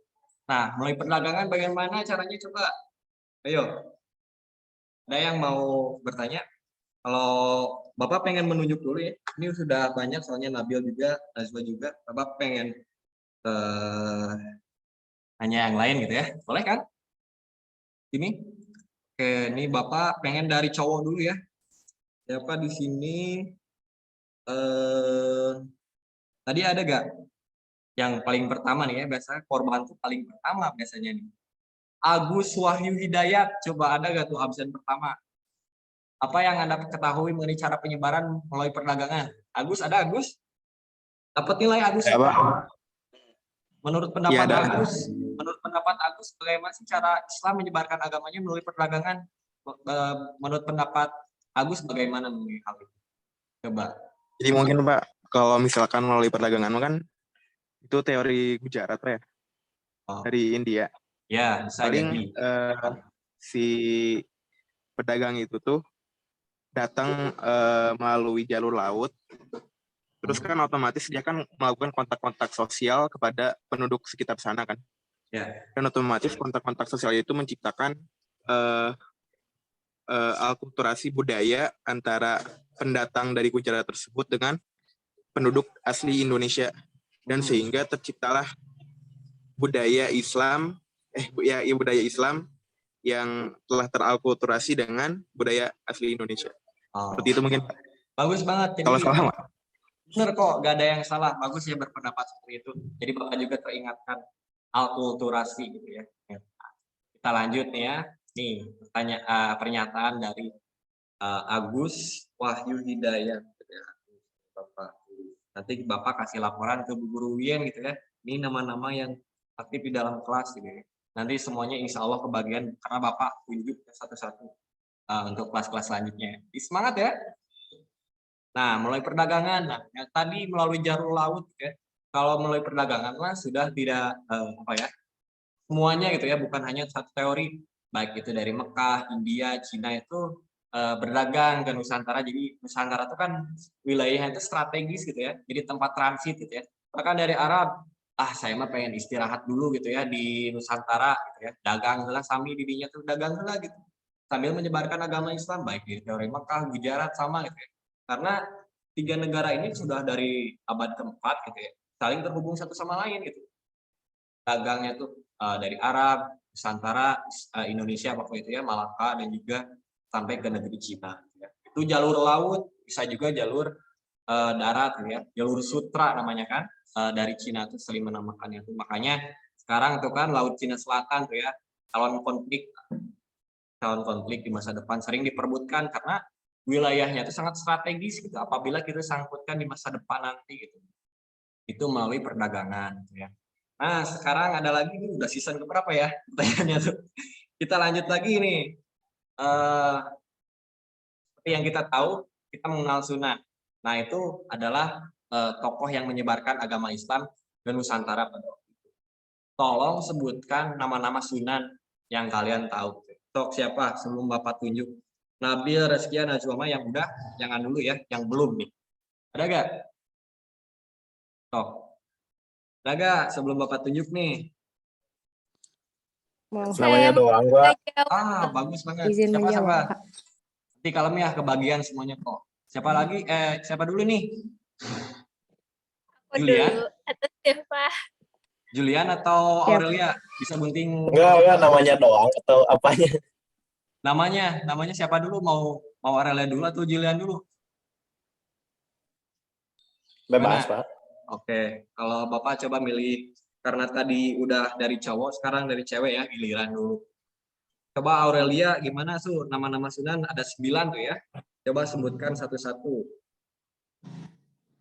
Nah, melalui perdagangan bagaimana caranya coba? Ayo. Ada yang mau bertanya? Kalau Bapak pengen menunjuk dulu ya. Ini sudah banyak soalnya Nabil juga, Najwa juga. Bapak pengen tanya yang lain gitu ya. Boleh kan? Ini. Oke, ini Bapak pengen dari cowok dulu ya. Siapa di sini? Tadi ada gak yang paling pertama nih ya, biasanya korban tuh paling pertama biasanya nih. Agus Wahyu Hidayat, coba ada gak tuh absen pertama? Apa yang Anda ketahui mengenai cara penyebaran melalui perdagangan? Agus, ada Agus? Dapat nilai Agus? Ya, Pak. Menurut pendapat Iya, ada. Agus, bagaimana sih cara Islam menyebarkan agamanya melalui perdagangan? Menurut pendapat Agus, bagaimana mengenai hal itu? Coba. Jadi mungkin Pak, kalau misalkan melalui perdagangan kan itu teori Gujarat Pak ya, Oh. dari India. Ya, bisa Paling jadi. si pedagang itu tuh datang melalui jalur laut, terus kan otomatis dia kan melakukan kontak-kontak sosial kepada penduduk sekitar sana kan. Ya. Dan otomatis kontak-kontak sosial itu menciptakan alkulturasi budaya antara pendatang dari Gujarat tersebut dengan penduduk asli Indonesia, dan sehingga terciptalah budaya Islam budaya Islam yang telah teralkulturasi dengan budaya asli Indonesia. Oh. Seperti itu mungkin. Bagus banget. Jadi, kalau salah Pak. bener kok, gak ada yang salah. Bagus ya berpendapat seperti itu. Jadi Bapak juga teringatkan alkulturasi gitu ya. Kita lanjut nih ya. Nih, pernyataan dari Agus Wahyu Hidayat. Bapak. Nanti Bapak kasih laporan ke Bu Guru Wien gitu ya. Ini nama-nama yang aktif di dalam kelas gitu ya. Nanti semuanya insya Allah kebagian karena Bapak tunjuk satu-satu untuk kelas-kelas selanjutnya. Semangat ya. Nah, melalui perdagangan. Nah, tadi melalui jalur laut ya. Kalau melalui perdagangan mah sudah tidak semuanya gitu ya, bukan hanya satu teori. Baik itu dari Mekah, India, Cina itu berdagang ke Nusantara. Jadi Nusantara itu kan wilayahnya itu strategis gitu ya. Jadi tempat transit gitu ya. Bahkan dari Arab, saya mah pengen istirahat dulu gitu ya di Nusantara gitu ya. Dagang lah sami dirinya tuh dagang lah gitu. Sambil menyebarkan agama Islam baik di teori Mekah, Gujarat sama gitu ya. Karena tiga negara ini sudah dari abad keempat gitu ya, saling terhubung satu sama lain gitu. Dagangnya tuh dari Arab, Nusantara, Indonesia waktu itu ya, Malaka dan juga sampai ke negeri Cina. Ya. Itu jalur laut, bisa juga jalur darat ya, jalur sutra namanya kan, dari Cina tuh sering menamakannya tuh. Makanya sekarang tuh kan Laut Cina Selatan tuh ya, calon konflik di masa depan sering diperebutkan karena wilayahnya itu sangat strategis gitu. Apabila kita sangkutkan di masa depan nanti gitu, itu melalui perdagangan gitu ya. Nah sekarang ada lagi nih, udah season keberapa ya pertanyaannya tuh. Kita lanjut lagi nih. Seperti yang kita tahu, kita mengenal Sunan. Nah itu adalah tokoh yang menyebarkan agama Islam ke Nusantara pada waktu itu. Tolong sebutkan nama-nama Sunan yang kalian tahu. Tok siapa sebelum Bapak tunjuk? Nabil, Rezkia, Najwa yang udah, jangan dulu ya, yang belum nih. Ada gak? Tok. Ada gak sebelum Bapak tunjuk nih? Namanya doang, Pak. Bagus banget. Izin Siapa? menjawab, Pak. Nanti kalem ya kebagian semuanya kok. Siapa lagi? Siapa dulu nih? Julian? Atau siapa? Julian atau Siap. Aurelia? Bisa bunting. Enggak, namanya doang atau apanya? Namanya siapa dulu? Mau Aurelia dulu atau Julian dulu? Bebas, Mana? Pak. Oke, kalau Bapak coba milih, karena tadi udah dari cowok, sekarang dari cewek ya, giliran dulu. Coba Aurelia, gimana tuh nama-nama Sunan? Ada 9 tuh ya. Coba sebutkan satu-satu.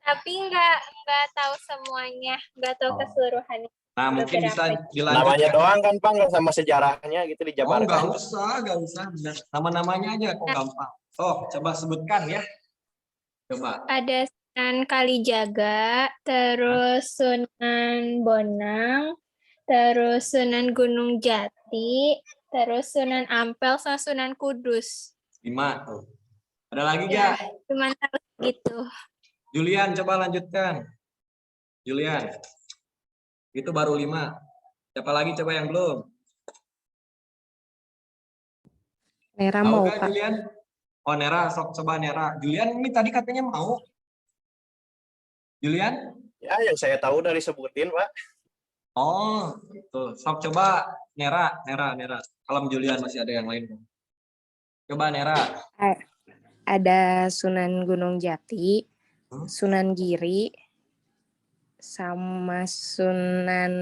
Tapi nggak tahu semuanya, nggak tahu Oh. keseluruhannya. Nah, mungkin bisa Namanya dilanjutkan. doang kan, Pak, nggak sama sejarahnya gitu Oh, dijabarkan. nggak usah. Benar. Nama-namanya aja kok gampang. Oh, coba sebutkan ya. Coba. Ada Sunan Kalijaga, terus Sunan Bonang, terus Sunan Gunung Jati, terus Sunan Ampel, sama Sunan Kudus. 5 tuh. Ada lagi Ya, nggak? cuma tahu gitu. Julian, coba lanjutkan. Julian. Itu baru 5. Siapa lagi coba yang belum? Nera Tahu mau, nggak, Pak. Julian? Oh, Nera, sok coba Nera. Julian ini tadi katanya mau. Julian? Ya, yang saya tahu dari sebutin, Pak. Oh, tuh. Sok coba Nera. Kalau Julian masih ada yang lain. Coba Nera. Ada Sunan Gunung Jati, Hmm? Sunan Giri, sama Sunan...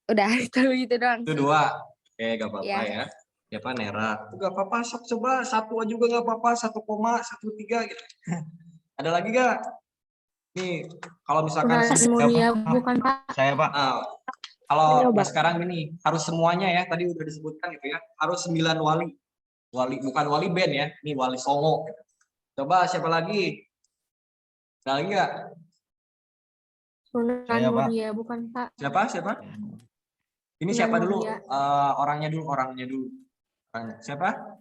Udah, itu gitu doang. Itu 2. Oke, gak apa-apa Ya. ya. Siapa Nera? Itu gak apa-apa, sok coba 1 juga gak apa-apa, 1,13 gitu. Ada lagi gak? Nih, kalau misalkan Muria bukan, Pak. saya Pak. Kalau Coba. sekarang ini harus semuanya ya, tadi udah disebutkan gitu ya. Harus 9 wali. Wali bukan wali band ya, ini wali Songo. Coba siapa lagi? Ada lagi nggak? Sunan Saya, Pak. Muria bukan, Pak. Siapa? Ini Sunan siapa dulu? Muria. Orangnya dulu. Siapa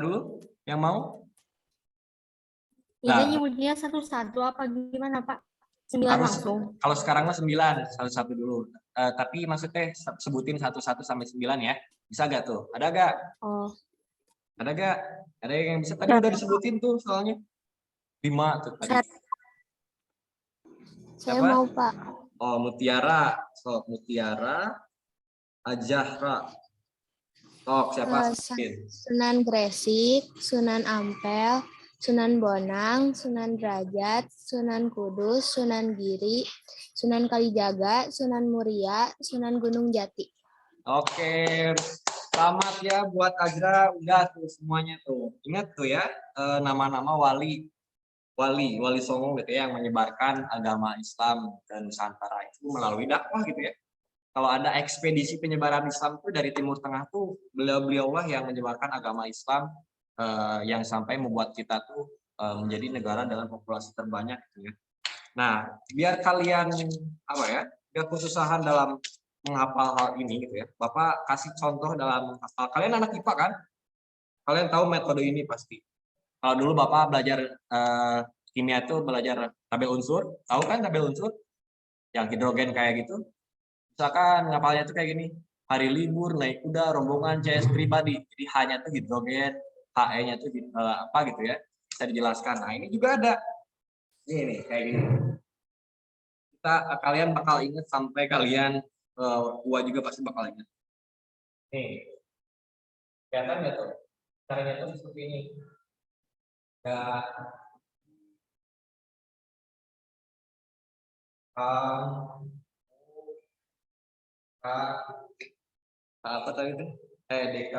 dulu yang mau? Nah. Ini nyebutnya satu-satu apa gimana, Pak? 9 Harus, langsung. kalau sekarang mah 9, satu-satu dulu. Tapi maksudnya sebutin 1 sampai 9 ya. Bisa gak tuh? Ada gak? Oh. Ada gak? Ada yang bisa? Tadi udah disebutin tuh soalnya. 5 tuh tadi. Saya Siapa? mau, Pak. Oh, Mutiara. So, Mutiara. Ajahra. Oh, siapa? Sunan Gresik, Sunan Ampel, Sunan Bonang, Sunan Derajat, Sunan Kudus, Sunan Giri, Sunan Kalijaga, Sunan Muria, Sunan Gunung Jati. Oke, selamat ya buat Azra, udah tuh semuanya tuh. Ingat tuh ya, nama-nama wali Songo gitu ya, yang menyebarkan agama Islam dan Nusantara itu melalui dakwah gitu ya. Kalau ada ekspedisi penyebaran Islam tuh dari Timur Tengah tuh beliau lah yang menyebarkan agama Islam yang sampai membuat kita tuh menjadi negara dengan populasi terbanyak gitu ya. Nah, biar kalian biar kesusahan dalam menghafal hal ini gitu ya. Bapak kasih contoh dalam menghafal. Kalian anak IPA kan? Kalian tahu metode ini pasti. Kalau dulu Bapak belajar kimia tuh belajar tabel unsur, tahu kan tabel unsur? Yang hidrogen kayak gitu. Misalkan ngapalnya tuh kayak gini. Hari libur, naik kuda, rombongan, CS pribadi. Jadi hanya tuh hidrogen, HE-nya tuh apa gitu ya. Bisa dijelaskan. Nah, ini juga ada. Ini nih, kayak gini. Kalian bakal ingat sampai kalian tua juga pasti bakal ingat. Nih. Kelihatan nggak tuh? Caranya tuh seperti ini. Apa tadi itu? DK.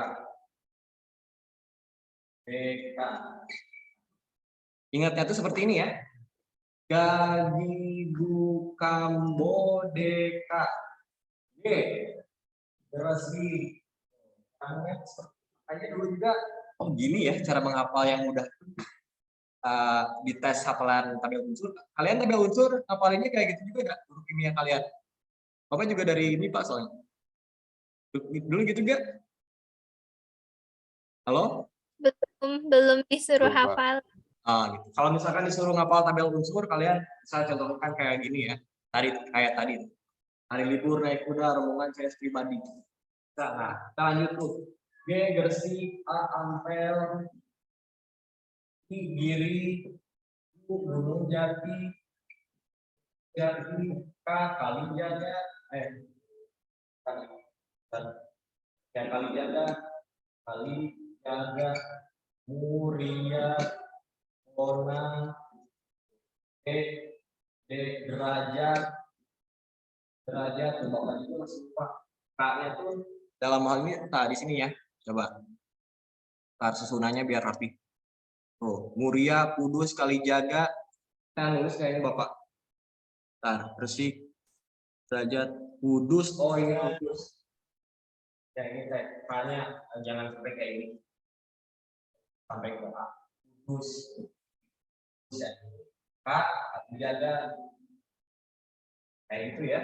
Ingatnya tuh seperti ini ya. Gagigu Kambodeka. Gerasi. Aja dulu juga. Oh gini ya cara menghafal yang mudah. Di tes hafalan tabel unsur. Kalian tabel unsur hafalinnya kayak gitu juga nggak? Guru kimia kalian. Bapak juga dari ini Pak soalnya. Dulu gitu nggak? Halo? Belum disuruh hafal. Gitu. Kalau misalkan disuruh ngapal tabel unsur, kalian bisa contohkan kayak gini ya. Kayak tadi. Hari libur naik kuda, rombongan CS pribadi. Nah, kita lanjut tuh. G, Gresik, A, Ampel, I, Giri, U, Gunung Jati, K, Kalijaga, Kalijaga, Muria, Bonang, derajat Bapak itu masih lupa. K-nya tuh dalam hal ini di sini ya. Coba. Susunannya biar rapi. Tuh, Muria, Kudus, Kalijaga, Saya nulis kayaknya Bapak. Nah, Gresik, Derajat, Kudus. Oh ini Kudus. Ya ini saya tanya jangan sampai kayak ini. Sampai ke A. Kudus. Ya. Kak, dijaga. Kayak itu ya.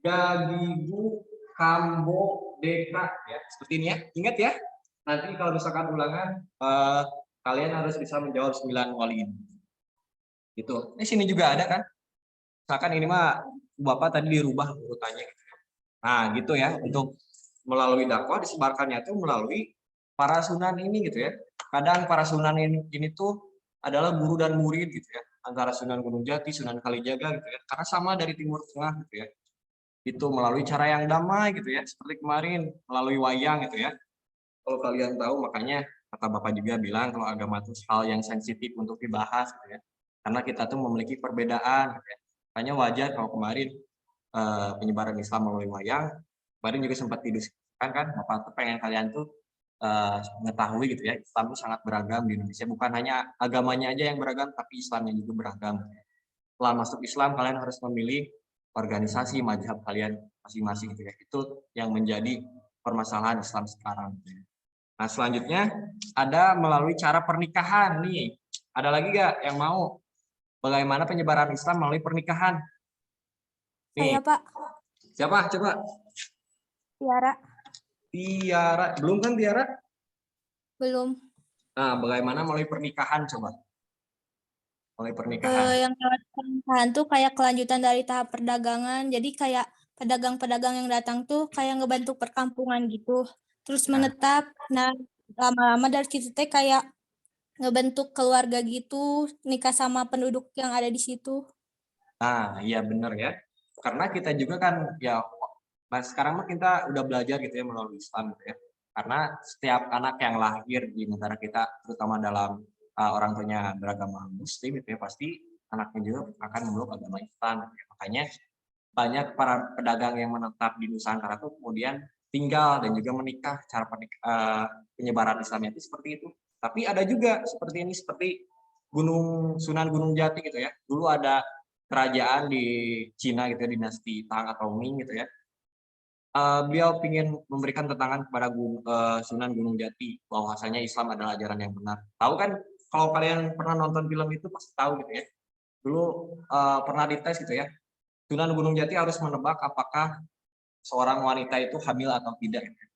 Gagigu, Kambo, Deka. Ya, seperti ini ya. Ingat ya. Nanti kalau misalkan ulangan, kalian harus bisa menjawab 9 wali ini. Gitu. Ini sini juga ada kan? Misalkan ini mah Bapak tadi dirubah urutannya gitu ya. Nah, gitu ya, untuk melalui dakwah disebarkannya itu melalui para sunan ini gitu ya. Kadang para sunan ini tuh adalah guru dan murid gitu ya, antara Sunan Gunung Jati, Sunan Kalijaga gitu ya. Karena sama dari Timur Tengah gitu ya. Itu melalui cara yang damai gitu ya, seperti kemarin melalui wayang gitu ya. Kalau kalian tahu makanya kata Bapak juga bilang kalau agama itu hal yang sensitif untuk dibahas gitu ya. Karena kita tuh memiliki perbedaan gitu ya. Makanya wajar kalau kemarin penyebaran Islam melalui wayang, kemarin juga sempat didiskusikan kan, Bapak tuh pengen kalian tuh mengetahui gitu ya, Islam itu sangat beragam di Indonesia, bukan hanya agamanya aja yang beragam, tapi Islamnya juga beragam. Setelah masuk Islam, kalian harus memilih organisasi mazhab kalian masing-masing gitu ya. Itu yang menjadi permasalahan Islam sekarang. Gitu ya. Nah, selanjutnya ada melalui cara pernikahan nih. Ada lagi nggak yang mau? Bagaimana penyebaran Islam melalui pernikahan? Nih. Saya, Pak. Siapa? Coba. Tiara. Tiara. Belum kan Tiara? Belum. Nah, bagaimana melalui pernikahan coba? Melalui pernikahan. Yang lewat pernikahan tuh kayak kelanjutan dari tahap perdagangan. Jadi kayak pedagang-pedagang yang datang tuh kayak ngebantu perkampungan gitu. Terus menetap. Nah, lama-lama dari situ teh kayak ngebentuk keluarga gitu, nikah sama penduduk yang ada di situ. Nah, iya benar ya. Karena kita juga kan ya sekarang mah kita udah belajar gitu ya melalui Islam gitu ya. Karena setiap anak yang lahir di negara kita, terutama dalam orang tuanya beragama Muslim itu ya, pasti anaknya juga akan memeluk agama Islam. Gitu ya. Makanya banyak para pedagang yang menetap di Nusantara tuh kemudian tinggal dan juga menikah. Cara penyebaran Islamnya itu seperti itu. Tapi ada juga seperti ini, seperti Sunan Gunung Jati gitu ya. Dulu ada kerajaan di Cina gitu ya, dinasti Tang atau Ming gitu ya. Beliau ingin memberikan tentangan kepada Sunan Gunung Jati bahwasanya Islam adalah ajaran yang benar. Tahu kan kalau kalian pernah nonton film itu pasti tahu gitu ya. Dulu pernah dites gitu ya. Sunan Gunung Jati harus menebak apakah seorang wanita itu hamil atau tidak gitu ya.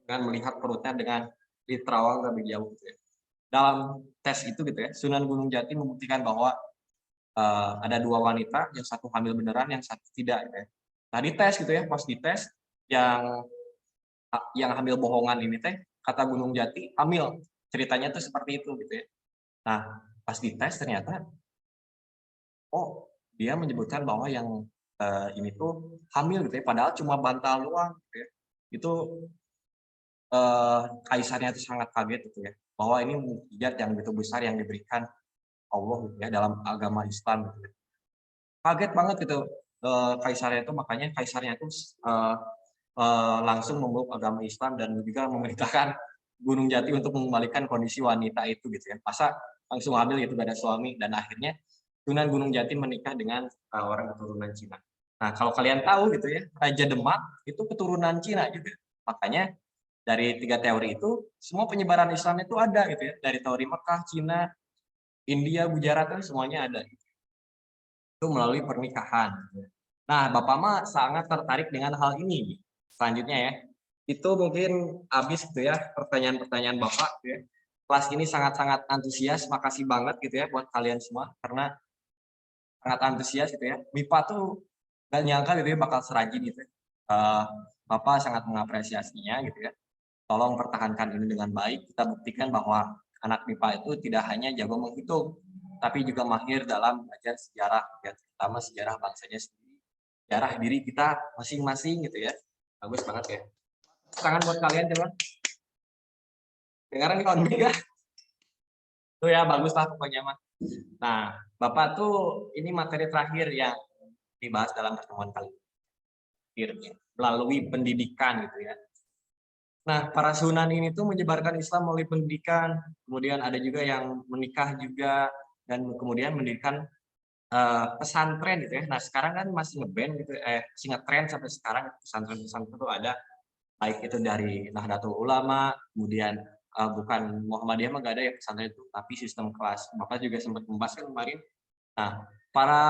Dengan melihat perutnya dengan diterawang lebih jauh gitu ya. Dalam tes itu gitu ya, Sunan Gunung Jati membuktikan bahwa ada 2 wanita, yang satu hamil beneran, yang satu tidak. Gitu ya. Nah dites gitu ya, pas dites yang hamil bohongan ini teh kata Gunung Jati hamil, ceritanya tuh seperti itu gitu ya. Nah pas dites ternyata oh dia menyebutkan bahwa yang ini tuh hamil gitu ya, padahal cuma bantal doang gitu ya. Itu kaisarnya itu sangat kaget gitu ya, bahwa ini mukjizat yang begitu besar yang diberikan Allah gitu ya dalam agama Islam gitu ya. Kaget banget gitu kaisarnya itu, makanya kaisarnya itu langsung memeluk agama Islam dan juga memerintahkan Gunung Jati untuk mengembalikan kondisi wanita itu gitu ya. Masa langsung hamil gitu gak ada suami, dan akhirnya Sunan Gunung Jati menikah dengan orang keturunan Cina. Nah kalau kalian tahu gitu ya, Raja Demak itu keturunan Cina juga. Makanya dari 3 teori itu semua penyebaran Islam itu ada gitu ya, dari teori Mekah, Cina, India, Gujarat kan semuanya ada. Itu melalui pernikahan. Nah, Bapak mah sangat tertarik dengan hal ini. Selanjutnya ya, itu mungkin habis gitu ya pertanyaan-pertanyaan Bapak gitu ya. Kelas ini sangat-sangat antusias, makasih banget gitu ya buat kalian semua karena sangat antusias gitu ya. MIPA tuh gak nyangka gitu ya bakal serajin gitu ya. Bapak sangat mengapresiasinya gitu ya. Tolong pertahankan ini dengan baik. Kita buktikan bahwa anak MIPA itu tidak hanya jago menghitung, tapi juga mahir dalam belajar sejarah, ya, terutama sejarah bangsanya sendiri, sejarah diri kita masing-masing gitu ya. Bagus banget ya. Tangan buat kalian coba. Dengaran kawan juga. Tuh ya, bagus lah pokoknya mah. Nah, Bapak tuh ini materi terakhir yang dibahas dalam pertemuan kali ini. Melalui pendidikan gitu ya. Nah, para sunan ini tuh menyebarkan Islam melalui pendidikan, kemudian ada juga yang menikah juga, dan kemudian mendirikan pesantren gitu ya. Nah sekarang kan masih ngeband gitu, masih ngetren sampai sekarang pesantren-pesantren itu ada, baik itu dari Nahdlatul Ulama, kemudian bukan Muhammadiyah mah nggak ada ya pesantren itu, tapi sistem kelas. Bapak juga sempat membahas kan kemarin. Nah, para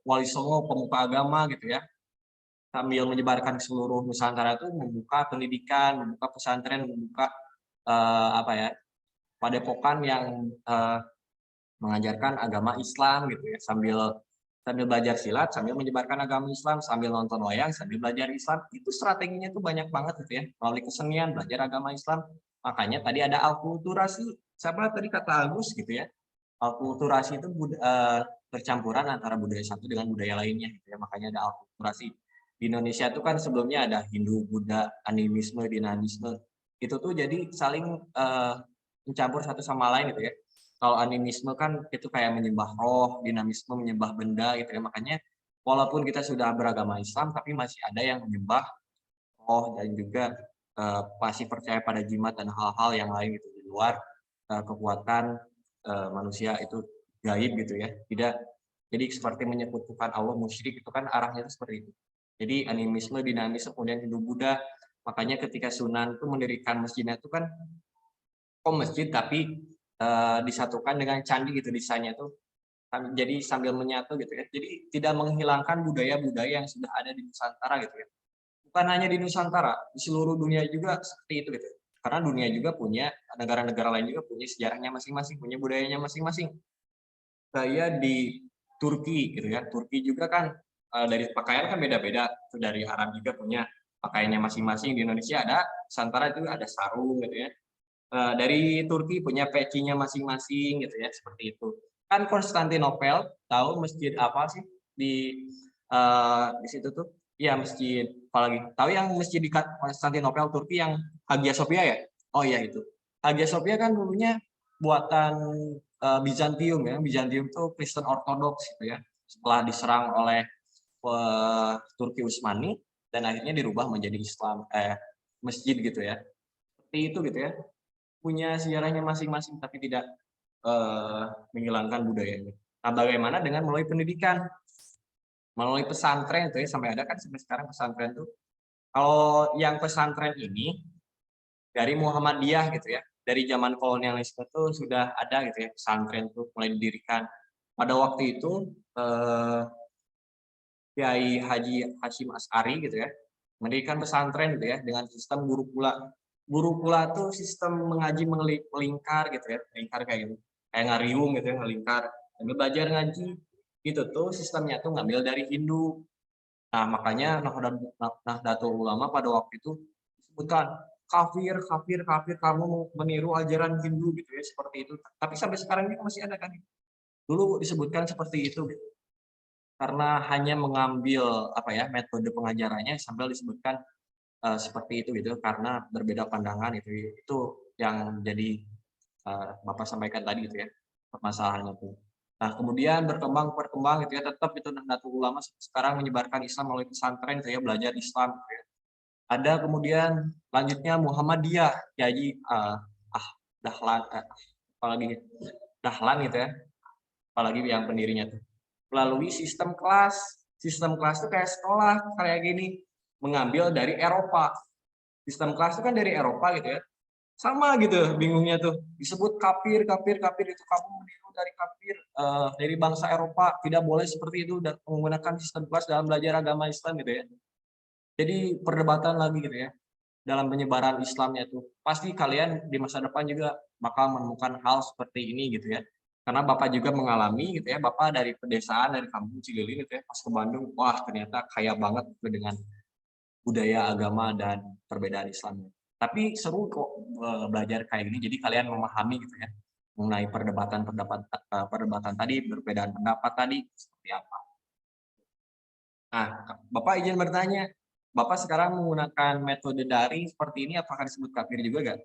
wali songo, pemuka agama gitu ya, sambil menyebarkan ke seluruh Nusantara itu membuka pendidikan, membuka pesantren, membuka apa ya, padepokan yang mengajarkan agama Islam gitu ya, sambil belajar silat, sambil menyebarkan agama Islam, sambil nonton wayang, sambil belajar Islam. Itu strateginya tuh banyak banget gitu ya, melalui kesenian, belajar agama Islam. Makanya tadi ada alkulturasi. Siapa tadi kata Agus gitu ya, alkulturasi itu percampuran antara budaya satu dengan budaya lainnya gitu ya, makanya ada alkulturasi. Di Indonesia itu kan sebelumnya ada Hindu, Buddha, animisme, dinamisme. Itu tuh jadi saling mencampur satu sama lain gitu ya. Kalau animisme kan itu kayak menyembah roh, dinamisme menyembah benda gitu ya. Makanya walaupun kita sudah beragama Islam, tapi masih ada yang menyembah roh dan juga masih percaya pada jimat dan hal-hal yang lain gitu, di luar kekuatan manusia itu gaib gitu ya. Tidak, jadi seperti menyekutukan Allah, musyrik itu kan arahnya itu seperti itu. Jadi animisme, dinamisme, kemudian Hindu Buddha. Makanya ketika Sunan itu mendirikan masjidnya itu kan masjid tapi disatukan dengan candi gitu desainnya tuh, jadi sambil menyatu gitu ya. Jadi tidak menghilangkan budaya-budaya yang sudah ada di Nusantara gitu ya. Bukan hanya di Nusantara, di seluruh dunia juga seperti itu gitu. Karena dunia juga punya, negara-negara lain juga punya sejarahnya masing-masing, punya budayanya masing-masing. Saya di Turki gitu ya. Turki juga kan dari pakaian kan beda-beda. Itu dari Arab juga punya pakaiannya masing-masing. Di Indonesia ada Nusantara itu ada sarung gitu ya. Dari Turki punya pecinya masing-masing gitu ya, seperti itu. Kan Konstantinopel, tahu masjid apa sih di situ tuh? Iya, masjid apalagi. Tahu yang masjid di Konstantinopel Turki yang Hagia Sophia ya? Oh iya itu. Hagia Sophia kan dulunya buatan Bizantium ya. Bizantium tuh Kristen Ortodoks gitu ya. Setelah diserang oleh Turki Utsmani dan akhirnya dirubah menjadi Islam, masjid gitu ya. Seperti itu gitu ya. Punya sejarahnya masing-masing tapi tidak menghilangkan budayanya. Nah, bagaimana dengan melalui pendidikan, melalui pesantren itu ya, sampai ada kan sampai sekarang pesantren tuh. Kalau yang pesantren ini dari Muhammadiyah gitu ya, dari zaman kolonialisme itu sudah ada gitu ya, pesantren tuh mulai didirikan. Pada waktu itu Kiai Haji Hashim Asy'ari gitu ya, mendirikan pesantren gitu ya dengan sistem gurukula. Gurukula itu sistem mengaji melingkar gitu ya, melingkar kayak gitu, kayak ngariung gitu ya, ngelingkar. Sambil belajar ngaji, itu tuh sistemnya tuh ngambil dari Hindu. Nah makanya Nahdlatul Ulama pada waktu itu disebutkan kafir, kafir, kafir, kamu meniru ajaran Hindu gitu ya, seperti itu. Tapi sampai sekarang ini masih ada kan? Dulu disebutkan seperti itu gitu. Karena hanya mengambil apa ya metode pengajarannya sambil disebutkan seperti itu gitu, karena berbeda pandangan itu yang jadi Bapak sampaikan tadi gitu ya, permasalahannya itu. Nah kemudian berkembang gitu ya, tetap itu Nahdlatul Ulama sekarang menyebarkan Islam melalui pesantren gitu ya, belajar Islam gitu ya. Ada kemudian lanjutnya Muhammadiyah, Kiai Dahlan, apalagi Dahlan gitu ya, apalagi yang pendirinya tuh. Melalui sistem kelas itu kayak sekolah kayak gini, mengambil dari Eropa. Sistem kelas itu kan dari Eropa gitu ya. Sama gitu bingungnya tuh. Disebut kafir, kafir, kafir itu kamu meniru dari kafir dari bangsa Eropa. Tidak boleh seperti itu dan menggunakan sistem kelas dalam belajar agama Islam gitu ya. Jadi perdebatan lagi gitu ya. Dalam penyebaran Islamnya tuh. Pasti kalian di masa depan juga bakal menemukan hal seperti ini gitu ya. Karena Bapak juga mengalami gitu ya, Bapak dari pedesaan, dari kampung Cililin gitu ya, pas ke Bandung, wah ternyata kaya banget dengan budaya, agama, dan perbedaan Islamnya. Tapi seru kok belajar kayak gini, jadi kalian memahami gitu ya, mengenai perdebatan tadi, perbedaan pendapat tadi, seperti apa. Nah, Bapak izin bertanya, Bapak sekarang menggunakan metode daring seperti ini, apakah disebut kafir juga nggak?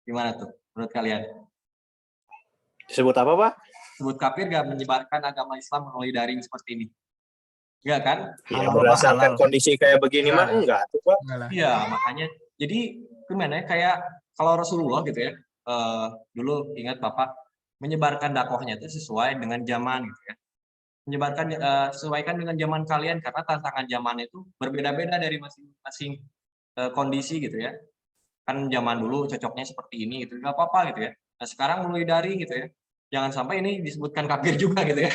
Gimana tuh menurut kalian? Disebut apa, Pak? Disebut kafir nggak menyebarkan agama Islam melalui daring seperti ini? Enggak kan? Ya, berdasarkan kondisi kayak begini mah enggak tuh, Pak. Iya, makanya. Jadi gimana ya, kayak kalau Rasulullah gitu ya, dulu ingat Bapak menyebarkan dakwahnya itu sesuai dengan zaman gitu ya. menyebarkan sesuaikan dengan zaman kalian karena tantangan zaman itu berbeda-beda dari masing-masing kondisi gitu ya. Kan zaman dulu cocoknya seperti ini gitu, nggak apa-apa gitu ya. Nah sekarang mulai dari gitu ya, jangan sampai ini disebutkan kafir juga gitu ya.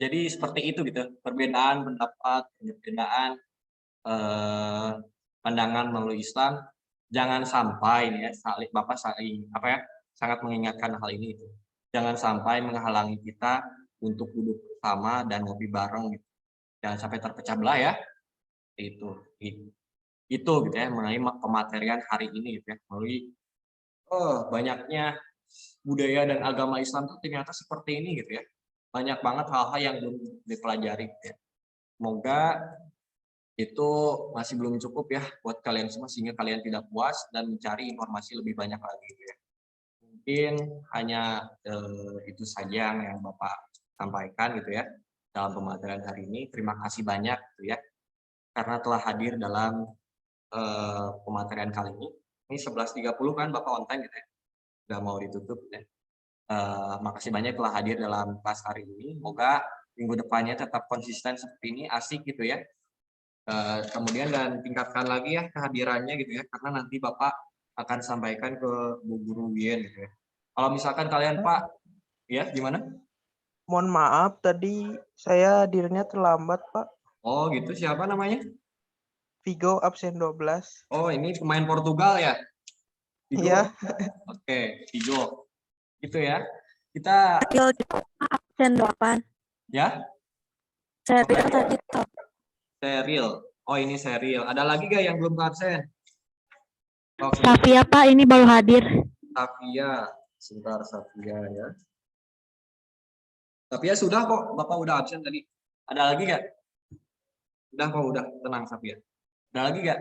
Jadi seperti itu gitu, perbedaan pendapat, perbedaan pandangan melalui Islam, jangan sampai ya Bapak sangat mengingatkan hal ini itu. Jangan sampai menghalangi kita untuk duduk bersama dan ngopi bareng gitu. Jangan sampai terpecah belah ya. Itu gitu ya mengenai pematerian hari ini gitu ya. Melalui banyaknya budaya dan agama Islam itu ternyata seperti ini gitu ya. Banyak banget hal-hal yang belum dipelajari gitu ya. Semoga itu masih belum cukup ya buat kalian semua sehingga kalian tidak puas dan mencari informasi lebih banyak lagi gitu ya. Mungkin hanya itu saja yang Bapak sampaikan gitu ya dalam pematerian hari ini. Terima kasih banyak gitu ya karena telah hadir dalam pematerian kali ini. Ini 11.30 kan Bapak on time gitu ya. Udah mau ditutup ya. Makasih banyak telah hadir dalam kelas hari ini. Semoga minggu depannya tetap konsisten seperti ini, asik gitu ya. Kemudian dan tingkatkan lagi ya kehadirannya gitu ya, karena nanti Bapak akan sampaikan ke Bu Guru Wien gitu ya. Kalau misalkan kalian Pak, ya gimana? Mohon maaf, tadi saya hadirnya terlambat, Pak. Oh gitu, siapa namanya? Vigo absen 12. Oh ini pemain Portugal ya? Vigo? Iya. Oke, Vigo. Gitu ya. Kita absen 8. ya? Saya pikir tadi top. Seril. Oh ini Seril. Ada lagi gak yang belum absen? Oke. Safia Pak, ini baru hadir. Safia. Sebentar Safia ya. Safia sudah kok. Bapak udah absen tadi. Ada lagi gak? Udah kok, udah. Tenang Safia. Ada lagi gak?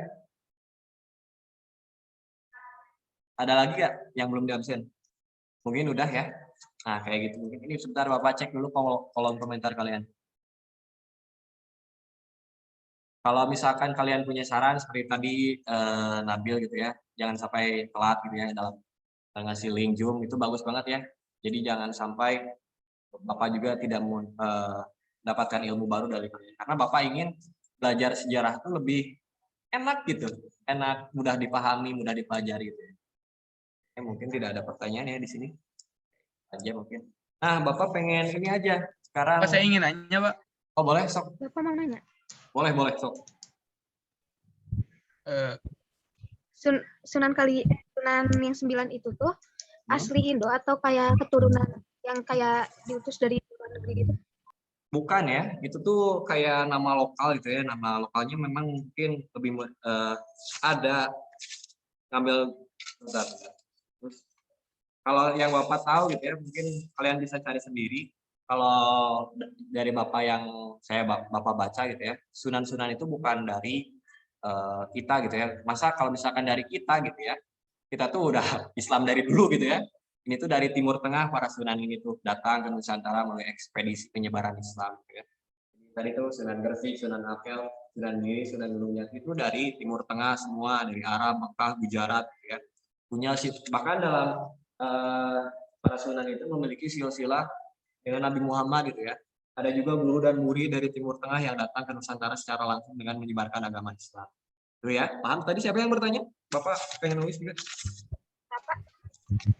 Ada lagi gak yang belum diabsen? Mungkin udah ya. Nah kayak gitu. Mungkin ini sebentar Bapak cek dulu kolom komentar kalian. Kalau misalkan kalian punya saran seperti tadi Nabil gitu ya, jangan sampai telat gitu ya dalam ngasih link Zoom, itu bagus banget ya. Jadi jangan sampai Bapak juga tidak mendapatkan ilmu baru dari kalian. Karena Bapak ingin belajar sejarah itu lebih enak gitu, enak, mudah dipahami, mudah dipelajari gitu. Mungkin tidak ada pertanyaan ya di sini. Aja mungkin. Nah, Bapak pengen ini aja. Sekarang Saya ingin nanya, Pak. Oh, boleh, sok. Bapak mau nanya? Boleh, sok. Sunan yang 9 itu tuh asli Indo atau kayak keturunan yang kayak diutus dari luar negeri gitu? Bukan ya, itu tuh kayak nama lokal gitu ya. Nama lokalnya memang mungkin lebih ada ngambil bentar. Terus kalau yang Bapak tahu gitu ya, mungkin kalian bisa cari sendiri. Kalau dari Bapak yang Bapak baca gitu ya, sunan-sunan itu bukan dari kita gitu ya. Masa kalau misalkan dari kita gitu ya, kita tuh udah Islam dari dulu gitu ya. Ini tuh dari Timur Tengah para sunan ini tuh datang ke Nusantara melalui ekspedisi penyebaran Islam gitu ya. Tadi tuh Sunan Gresik, Sunan Ampel, Sunan Giri, Sunan Gunung Jati itu dari Timur Tengah semua, dari Arab, Mekah, Gujarat gitu ya. Punya bahkan dalam para sunan itu memiliki silsilah dengan Nabi Muhammad gitu ya. Ada juga guru dan murid dari Timur Tengah yang datang ke Nusantara secara langsung dengan menyebarkan agama Islam. Itu ya, paham? Tadi siapa yang bertanya? Bapak pengen nulis juga.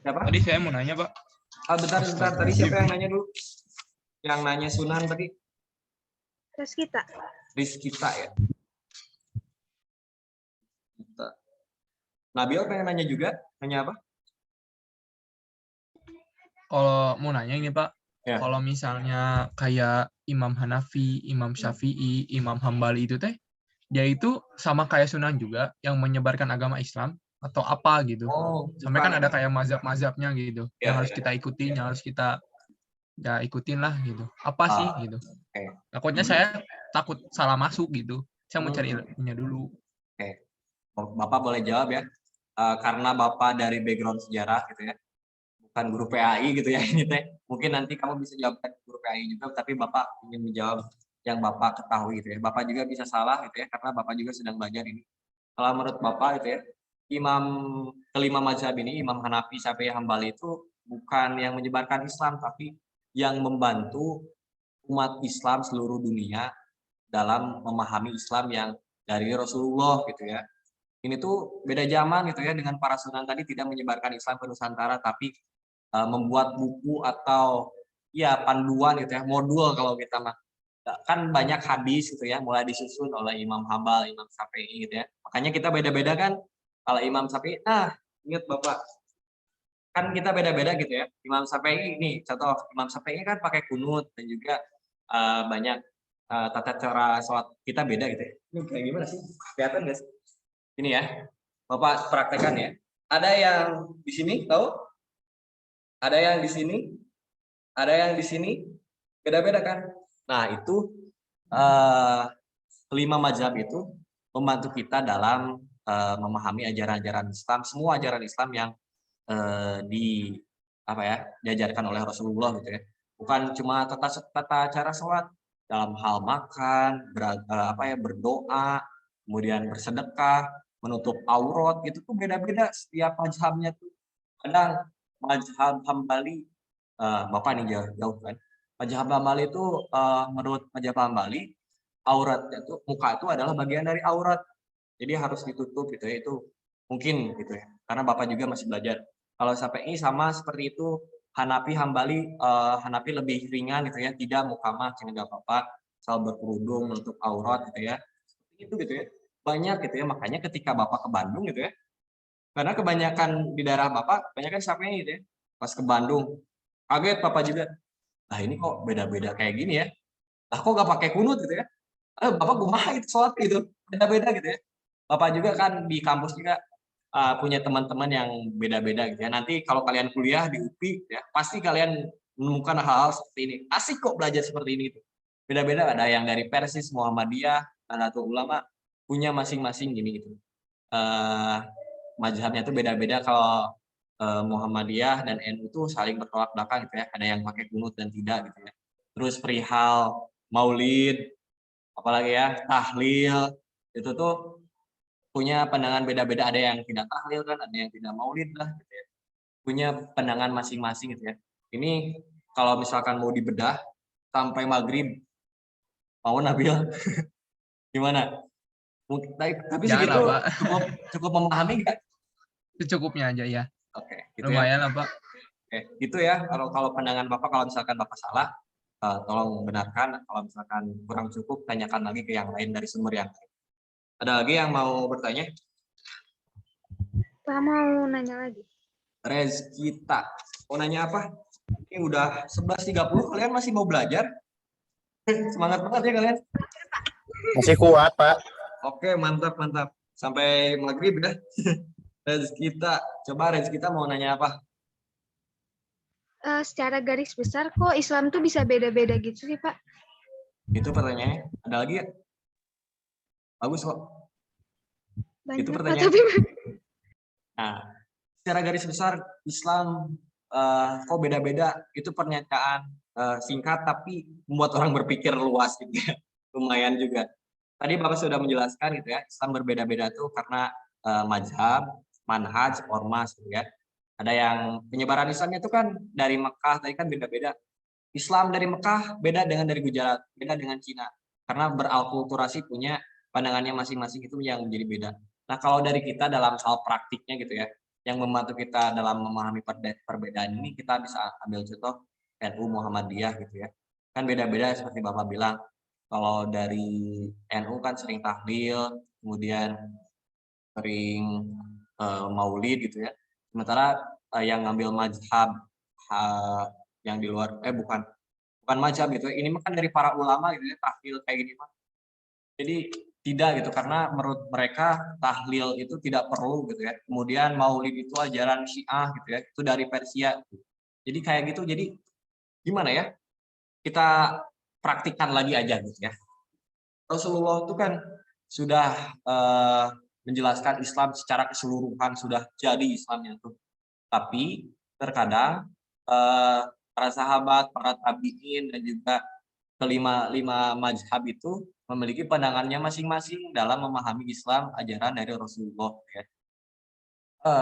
Siapa? Tadi saya mau nanya, Pak. Bentar. Tadi siapa yang nanya dulu? Yang nanya sunan tadi? Rizkita ya. Nabil pengen nanya juga? Nanya apa? Kalau mau nanya ini, Pak. Ya. Kalau misalnya kayak Imam Hanafi, Imam Syafi'i, Imam Hambali itu teh, dia itu sama kayak Sunan juga yang menyebarkan agama Islam atau apa gitu. Sampai kan ada kayak mazhab-mazhabnya gitu, yang harus kita ikutin, yang harus kita ya ikutin lah gitu. Apa sih gitu? Takutnya saya takut salah masuk gitu. Saya mau cari ilmunya dulu. Oke. Bapak boleh jawab ya. Karena Bapak dari background sejarah gitu ya. Bukan guru PAI gitu ya ini teh. Mungkin nanti kamu bisa jawab guru PAI juga, tapi Bapak ingin menjawab yang Bapak ketahui gitu ya. Bapak juga bisa salah gitu ya, karena Bapak juga sedang belajar ini. Kalau menurut Bapak gitu ya, kelima mazhab ini, Imam Hanafi, Syafi'i, Hambali itu bukan yang menyebarkan Islam, tapi yang membantu umat Islam seluruh dunia dalam memahami Islam yang dari Rasulullah gitu ya. Ini tuh beda zaman gitu ya, dengan para sunan tadi tidak menyebarkan Islam ke Nusantara, tapi membuat buku atau ya panduan gitu ya, modul kalau kita mah. Kan banyak hadis gitu ya, mulai disusun oleh Imam Hambal, Imam Syafi'i gitu ya. Makanya kita beda-beda kan. Kalau Imam Syafi'i, ingat Bapak, kan kita beda-beda gitu ya. Imam Syafi'i ini contoh, Imam Syafi'i kan pakai kunut dan juga banyak tata cara sholat kita beda gitu ya. Ini kayak gimana sih? Kelihatan nggak sih? Ini ya, Bapak praktekkan ya. Ada yang di sini, tahu? Ada yang di sini, ada yang di sini, beda-beda kan? Nah itu 5 mazhab itu membantu kita dalam memahami ajaran-ajaran Islam, semua ajaran Islam yang diajarkan oleh Rasulullah gitu ya. Bukan cuma tata cara sholat, dalam hal makan, berdoa, kemudian bersedekah, menutup aurat, gitu tuh beda-beda setiap mazhabnya tuh. Kadang mazhab Hambali, Bapak ini jauh kan. Mazhab Hambali itu menurut mazhab Hambali, auratnya tuh, muka itu adalah bagian dari aurat. Jadi harus ditutup gitu ya, itu mungkin gitu ya. Karena Bapak juga masih belajar. Kalau Syafi'i sama seperti itu. Hanafi, Hambali, Hanafi lebih ringan gitu ya, tidak mukamah, tidak apa-apa, asal berkerudung, menutup aurat gitu ya. Itu gitu ya. Banyak gitu ya, makanya ketika Bapak ke Bandung gitu ya, karena kebanyakan di daerah Bapak, kebanyakan Syafi'i gitu ya. Pas ke Bandung, kaget Bapak juga. Nah ini kok beda-beda kayak gini ya. Nah kok gak pakai kunut gitu ya. Bapak kumaha itu sholat gitu. Beda-beda gitu ya. Bapak juga kan di kampus juga punya teman-teman yang beda-beda gitu ya. Nanti kalau kalian kuliah di UPI ya, pasti kalian menemukan hal-hal seperti ini. Asik kok belajar seperti ini gitu. Beda-beda, ada yang dari Persis, Muhammadiyah, Nahdlatul Ulama, punya masing-masing gini gitu. Mazhabnya itu beda-beda. Kalau Muhammadiyah dan NU itu saling bertolak belakang gitu ya. Ada yang pakai kunut dan tidak gitu ya. Terus perihal Maulid, apalagi ya, tahlil, itu tuh punya pandangan beda-beda. Ada yang tidak tahlil kan, ada yang tidak Maulid lah gitu ya. Punya pandangan masing-masing gitu ya. Ini kalau misalkan mau dibedah sampai maghrib, mau Nabil gimana? Tapi segitu cukup memahami nggak? Secukupnya aja ya. Oke, gitu lumayan ya. lah Pak. Oke, gitu ya. Kalau pandangan Bapak, kalau misalkan Bapak salah, tolong benarkan. Kalau misalkan kurang cukup, tanyakan lagi ke yang lain dari sumber yang lain. Ada lagi yang mau bertanya? Pak mau nanya lagi. Rezkita, mau nanya apa? Ini udah 11.30, kalian masih mau belajar? Semangat banget ya kalian. Masih kuat, Pak. Oke, mantap. Sampai maghrib ya. Rezkita, coba Rezkita mau nanya apa? Secara garis besar kok Islam tuh bisa beda-beda gitu sih Pak? Itu pertanyaannya. Ada lagi ya? Bagus kok. Banyak, Itu pertanyaan. Nah, secara garis besar Islam kok beda-beda, itu pernyataan singkat tapi membuat orang berpikir luas gitu ya. Lumayan juga. Tadi Bapak sudah menjelaskan gitu ya, Islam berbeda-beda tuh karena mazhab, manhaj, ormas gitu ya. Ada yang penyebaran Islamnya itu kan dari Mekah, tadi kan beda-beda. Islam dari Mekah beda dengan dari Gujarat, beda dengan Cina. Karena beralkulturasi punya pandangannya masing-masing, itu yang menjadi beda. Nah, kalau dari kita dalam hal praktiknya gitu ya, yang membantu kita dalam memahami perbedaan ini, kita bisa ambil contoh NU Muhammadiyah gitu ya. Kan beda-beda seperti Bapak bilang. Kalau dari NU kan sering tahlil, kemudian sering maulid gitu ya. Sementara yang ngambil mazhab yang di luar, bukan mazhab gitu ya. Ini kan dari para ulama gitu ya, tahlil kayak gini mah. Jadi tidak gitu, karena menurut mereka tahlil itu tidak perlu gitu ya. Kemudian maulid itu ajaran Syiah gitu ya, itu dari Persia. Jadi kayak gitu, jadi gimana ya? Kita praktikkan lagi aja gitu ya. Rasulullah itu kan sudah menjelaskan Islam secara keseluruhan, sudah jadi Islamnya tuh. Tapi terkadang para sahabat, para tabi'in dan juga kelima mazhab itu memiliki pandangannya masing-masing dalam memahami Islam, ajaran dari Rasulullah ya.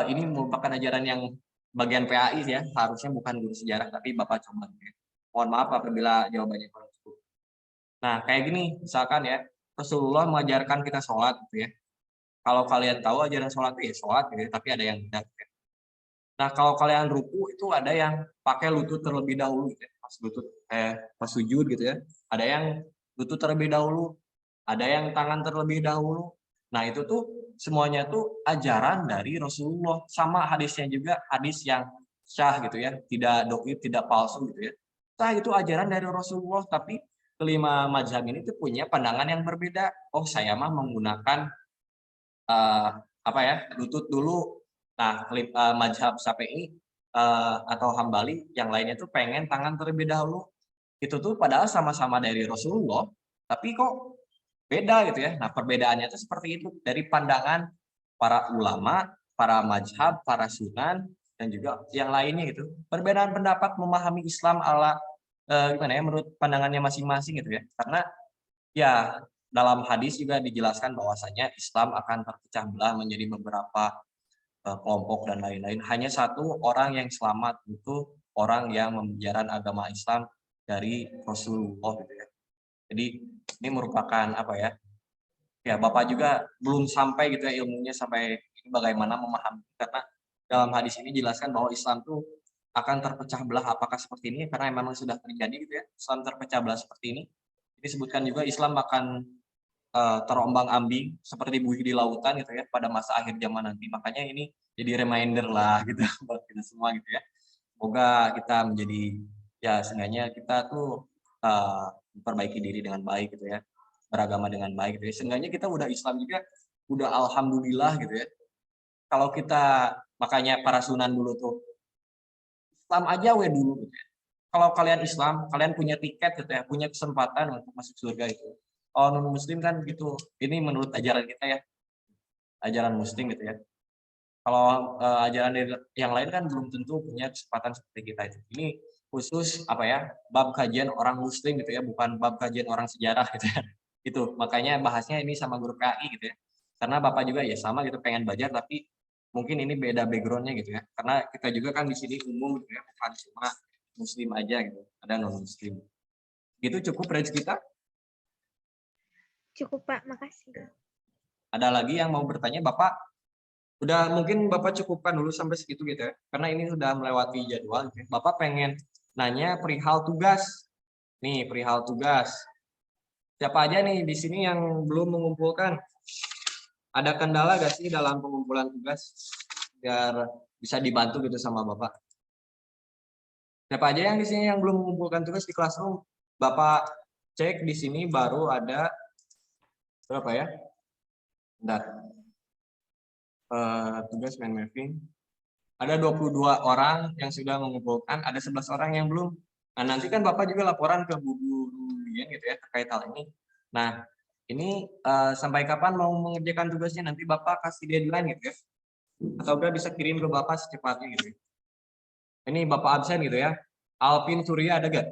Ini merupakan ajaran yang bagian PAI ya, harusnya bukan guru sejarah, tapi Bapak coba ya. Mohon maaf apabila jawabannya kurang cukup. Nah, kayak gini, misalkan ya, Rasulullah mengajarkan kita sholat gitu ya. Kalau kalian tahu ajaran sholat itu ya sholat gitu ya, tapi ada yang tidak. Gitu ya. Nah, kalau kalian ruku itu ada yang pakai lutut terlebih dahulu gitu ya. Pas sujud gitu ya. Ada yang lutut terlebih dahulu, ada yang tangan terlebih dahulu. Nah, itu tuh semuanya tuh ajaran dari Rasulullah, sama hadisnya juga hadis yang syah gitu ya, tidak dhaif, tidak palsu gitu ya. Nah, itu ajaran dari Rasulullah, tapi kelima mazhab ini tuh punya pandangan yang berbeda. Oh, saya mah menggunakan apa ya, lutut dulu. Nah, mazhab Syafi'i atau Hambali yang lainnya tuh pengen tangan terlebih dahulu. Itu tuh padahal sama-sama dari Rasulullah, tapi kok beda gitu ya. Nah, perbedaannya itu seperti itu dari pandangan para ulama, para mazhab, para sunan, dan juga yang lainnya gitu. Perbedaan pendapat memahami Islam ala gimana ya, menurut pandangannya masing-masing gitu ya. Karena ya dalam hadis juga dijelaskan bahwasanya Islam akan terpecah belah menjadi beberapa kelompok dan lain-lain. Hanya satu orang yang selamat, itu orang yang memelihara agama Islam dari Rasulullah gitu ya. Jadi ini merupakan apa ya? Ya, Bapak juga belum sampai gitu ya ilmunya sampai bagaimana memahami, karena dalam hadis ini jelaskan bahwa Islam tuh akan terpecah belah. Apakah seperti ini? Karena memang sudah terjadi gitu ya. Islam terpecah belah seperti ini. Disebutkan juga Islam akan terombang-ambing seperti buih di lautan gitu ya pada masa akhir zaman nanti. Makanya ini jadi reminder lah gitu buat kita semua gitu ya. Semoga kita menjadi ya seenggaknya kita tuh memperbaiki diri dengan baik gitu ya, beragama dengan baik gitu ya. Seenggaknya kita udah Islam juga udah alhamdulillah gitu ya. Kalau kita makanya para sunan dulu tuh Islam aja we dulu gitu ya. Kalau kalian Islam, kalian punya tiket gitu ya, punya kesempatan untuk masuk surga itu. Oh, non muslim kan gitu. Ini menurut ajaran kita ya. Ajaran muslim gitu ya. Kalau ajaran yang lain kan belum tentu punya kesempatan seperti kita itu. Ini khusus apa ya? Bab kajian orang muslim gitu ya, bukan bab kajian orang sejarah gitu ya. Itu. Makanya bahasnya ini sama guru KI gitu ya. Karena Bapak juga ya sama gitu pengen belajar tapi mungkin ini beda backgroundnya gitu ya. Karena kita juga kan di sini umum gitu ya, bukan cuma muslim aja gitu. Ada non muslim. Itu cukup range kita? Cukup, Pak. Makasih. Ada lagi yang mau bertanya, Bapak? Udah mungkin Bapak cukupkan dulu sampai segitu gitu ya. Karena ini sudah melewati jadwal. Gitu ya. Bapak pengen nanya perihal tugas. Nih, perihal tugas. Siapa aja nih di sini yang belum mengumpulkan? Ada kendala gak sih dalam pengumpulan tugas? Biar bisa dibantu gitu sama Bapak. Siapa aja yang di sini yang belum mengumpulkan tugas di classroom? Bapak cek di sini baru ada berapa ya? Bentar. Tugas mind mapping. Ada 22 orang yang sudah mengumpulkan, ada 11 orang yang belum. Nah, nanti kan Bapak juga laporan ke Bu Dian gitu ya terkait hal ini. Nah, ini sampai kapan mau mengerjakan tugasnya? Nanti Bapak kasih deadline gitu ya. Atau enggak bisa kirim ke Bapak secepatnya gitu. Ini Bapak absen gitu ya. Alvin Surya ada gak?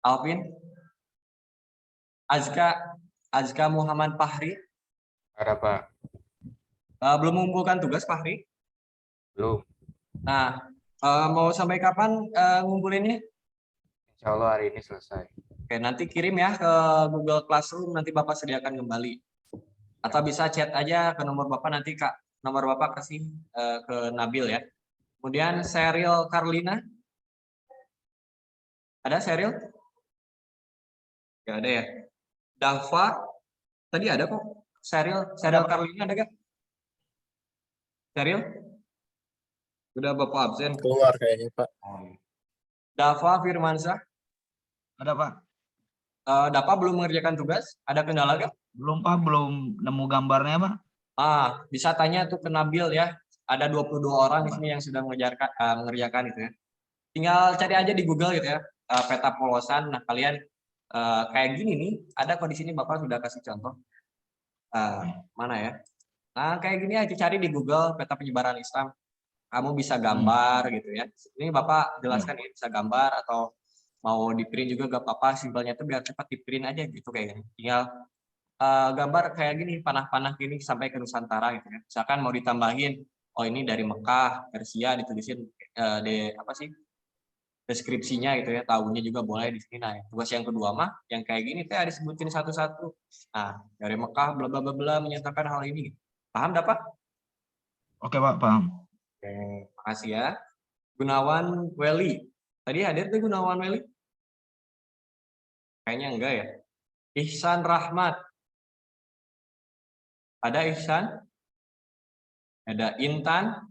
Alvin? Azka Muhammad Fahri? Ada, Pak. Belum mengumpulkan tugas, Fahri? Belum. Nah, mau sampai kapan ngumpulinnya? Insya Allah hari ini selesai. Oke, nanti kirim ya ke Google Classroom, nanti Bapak sediakan kembali. Atau bisa chat aja ke nomor Bapak, nanti nomor Bapak kasih ke Nabil ya. Kemudian Sheryl Carlina. Ada Sheryl? Gak ada ya. Dava, tadi ada kok. Sheryl Carlina ada gak? Sheryl? Udah Bapak absen. Keluar kayaknya, Pak. Dava Firmansyah. Ada, Pak. Dava belum mengerjakan tugas? Ada kendala gak? Belum, Pak. Belum nemu gambarnya, Pak. Bisa tanya tuh ke Nabil ya. Ada 22 orang di sini yang sudah mengerjakan itu ya. Tinggal cari aja di Google gitu ya. Peta polosan. Nah, kalian kayak gini nih. Ada kok di sini Bapak sudah kasih contoh. Mana ya? Nah, kayak gini aja cari di Google peta penyebaran Islam. Kamu bisa gambar gitu ya. Ini Bapak jelaskan ya, bisa gambar atau mau di print juga gak apa-apa, simpelnya itu biar cepat di print aja gitu kayak gini. Tinggal gambar kayak gini, panah-panah gini sampai ke Nusantara gitu ya. Misalkan mau ditambahin, oh ini dari Mekah, Persia, ditulisin deskripsinya gitu ya, tahunya juga boleh di sini. Nah, tugas yang kedua mah yang kayak gini teh disebutin satu-satu. Nah, dari Mekah bla bla bla bla menyatakan hal ini. Paham dapat? Oke Pak, paham. Oke, makasih ya. Gunawan Welly. Tadi hadir tuh Gunawan Welly? Kayaknya enggak ya. Ihsan Rahmat. Ada Ihsan? Ada Intan?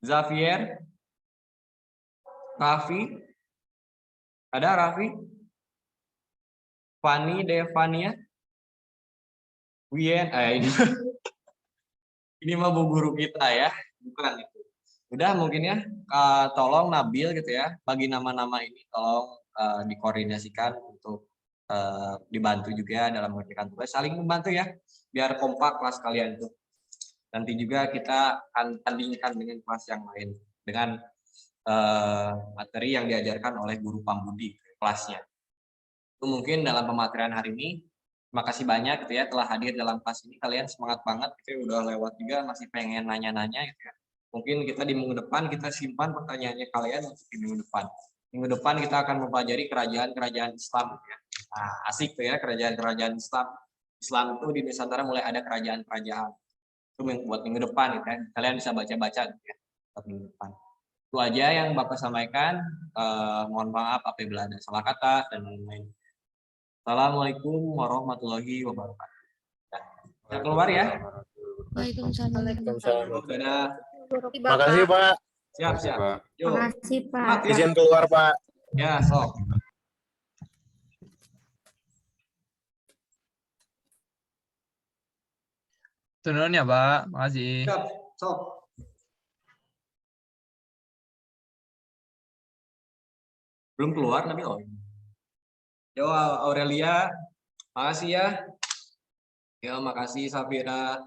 Xavier? Raffi? Ada Raffi? Fani Devania? Wien? Ini mah bu guru kita ya. Bukan itu. Udah mungkin ya. Tolong Nabil gitu ya. Bagi nama-nama ini tolong dikoordinasikan untuk dibantu juga dalam mengerjakan tugas. Saling membantu ya. Biar kompak kelas kalian tuh. Nanti juga kita akan tandingkan dengan kelas yang lain. Dengan materi yang diajarkan oleh guru Pambudi kelasnya. Itu mungkin dalam pematerian hari ini. Terima kasih banyak gitu ya telah hadir dalam kelas ini. Kalian semangat banget gitu ya, udah lewat juga masih pengen nanya-nanya gitu ya. Mungkin kita di minggu depan kita simpan pertanyaannya kalian untuk di minggu depan. Minggu depan kita akan mempelajari kerajaan-kerajaan Islam gitu ya. Nah, asik tuh ya kerajaan-kerajaan Islam. Islam itu di Nusantara mulai ada kerajaan-kerajaan. Itu buat minggu depan gitu ya. Kalian bisa baca-baca gitu ya buat minggu depan. Itu aja yang Bapak sampaikan. Mohon maaf apabila ada salah kata dan lain-lain. Assalamualaikum warahmatullahi wabarakatuh. Kita keluar ya. Waalaikumsalam. Dadah. Makasih Pak. Siap, siap. Yuk. Makasih, Pak. Izin keluar Pak. Ya, sok. Turun ya, Pak. Makasih. Siap, sok. Belum keluar tapi oh. Yo Aurelia, makasih ya. Yo makasih Safira.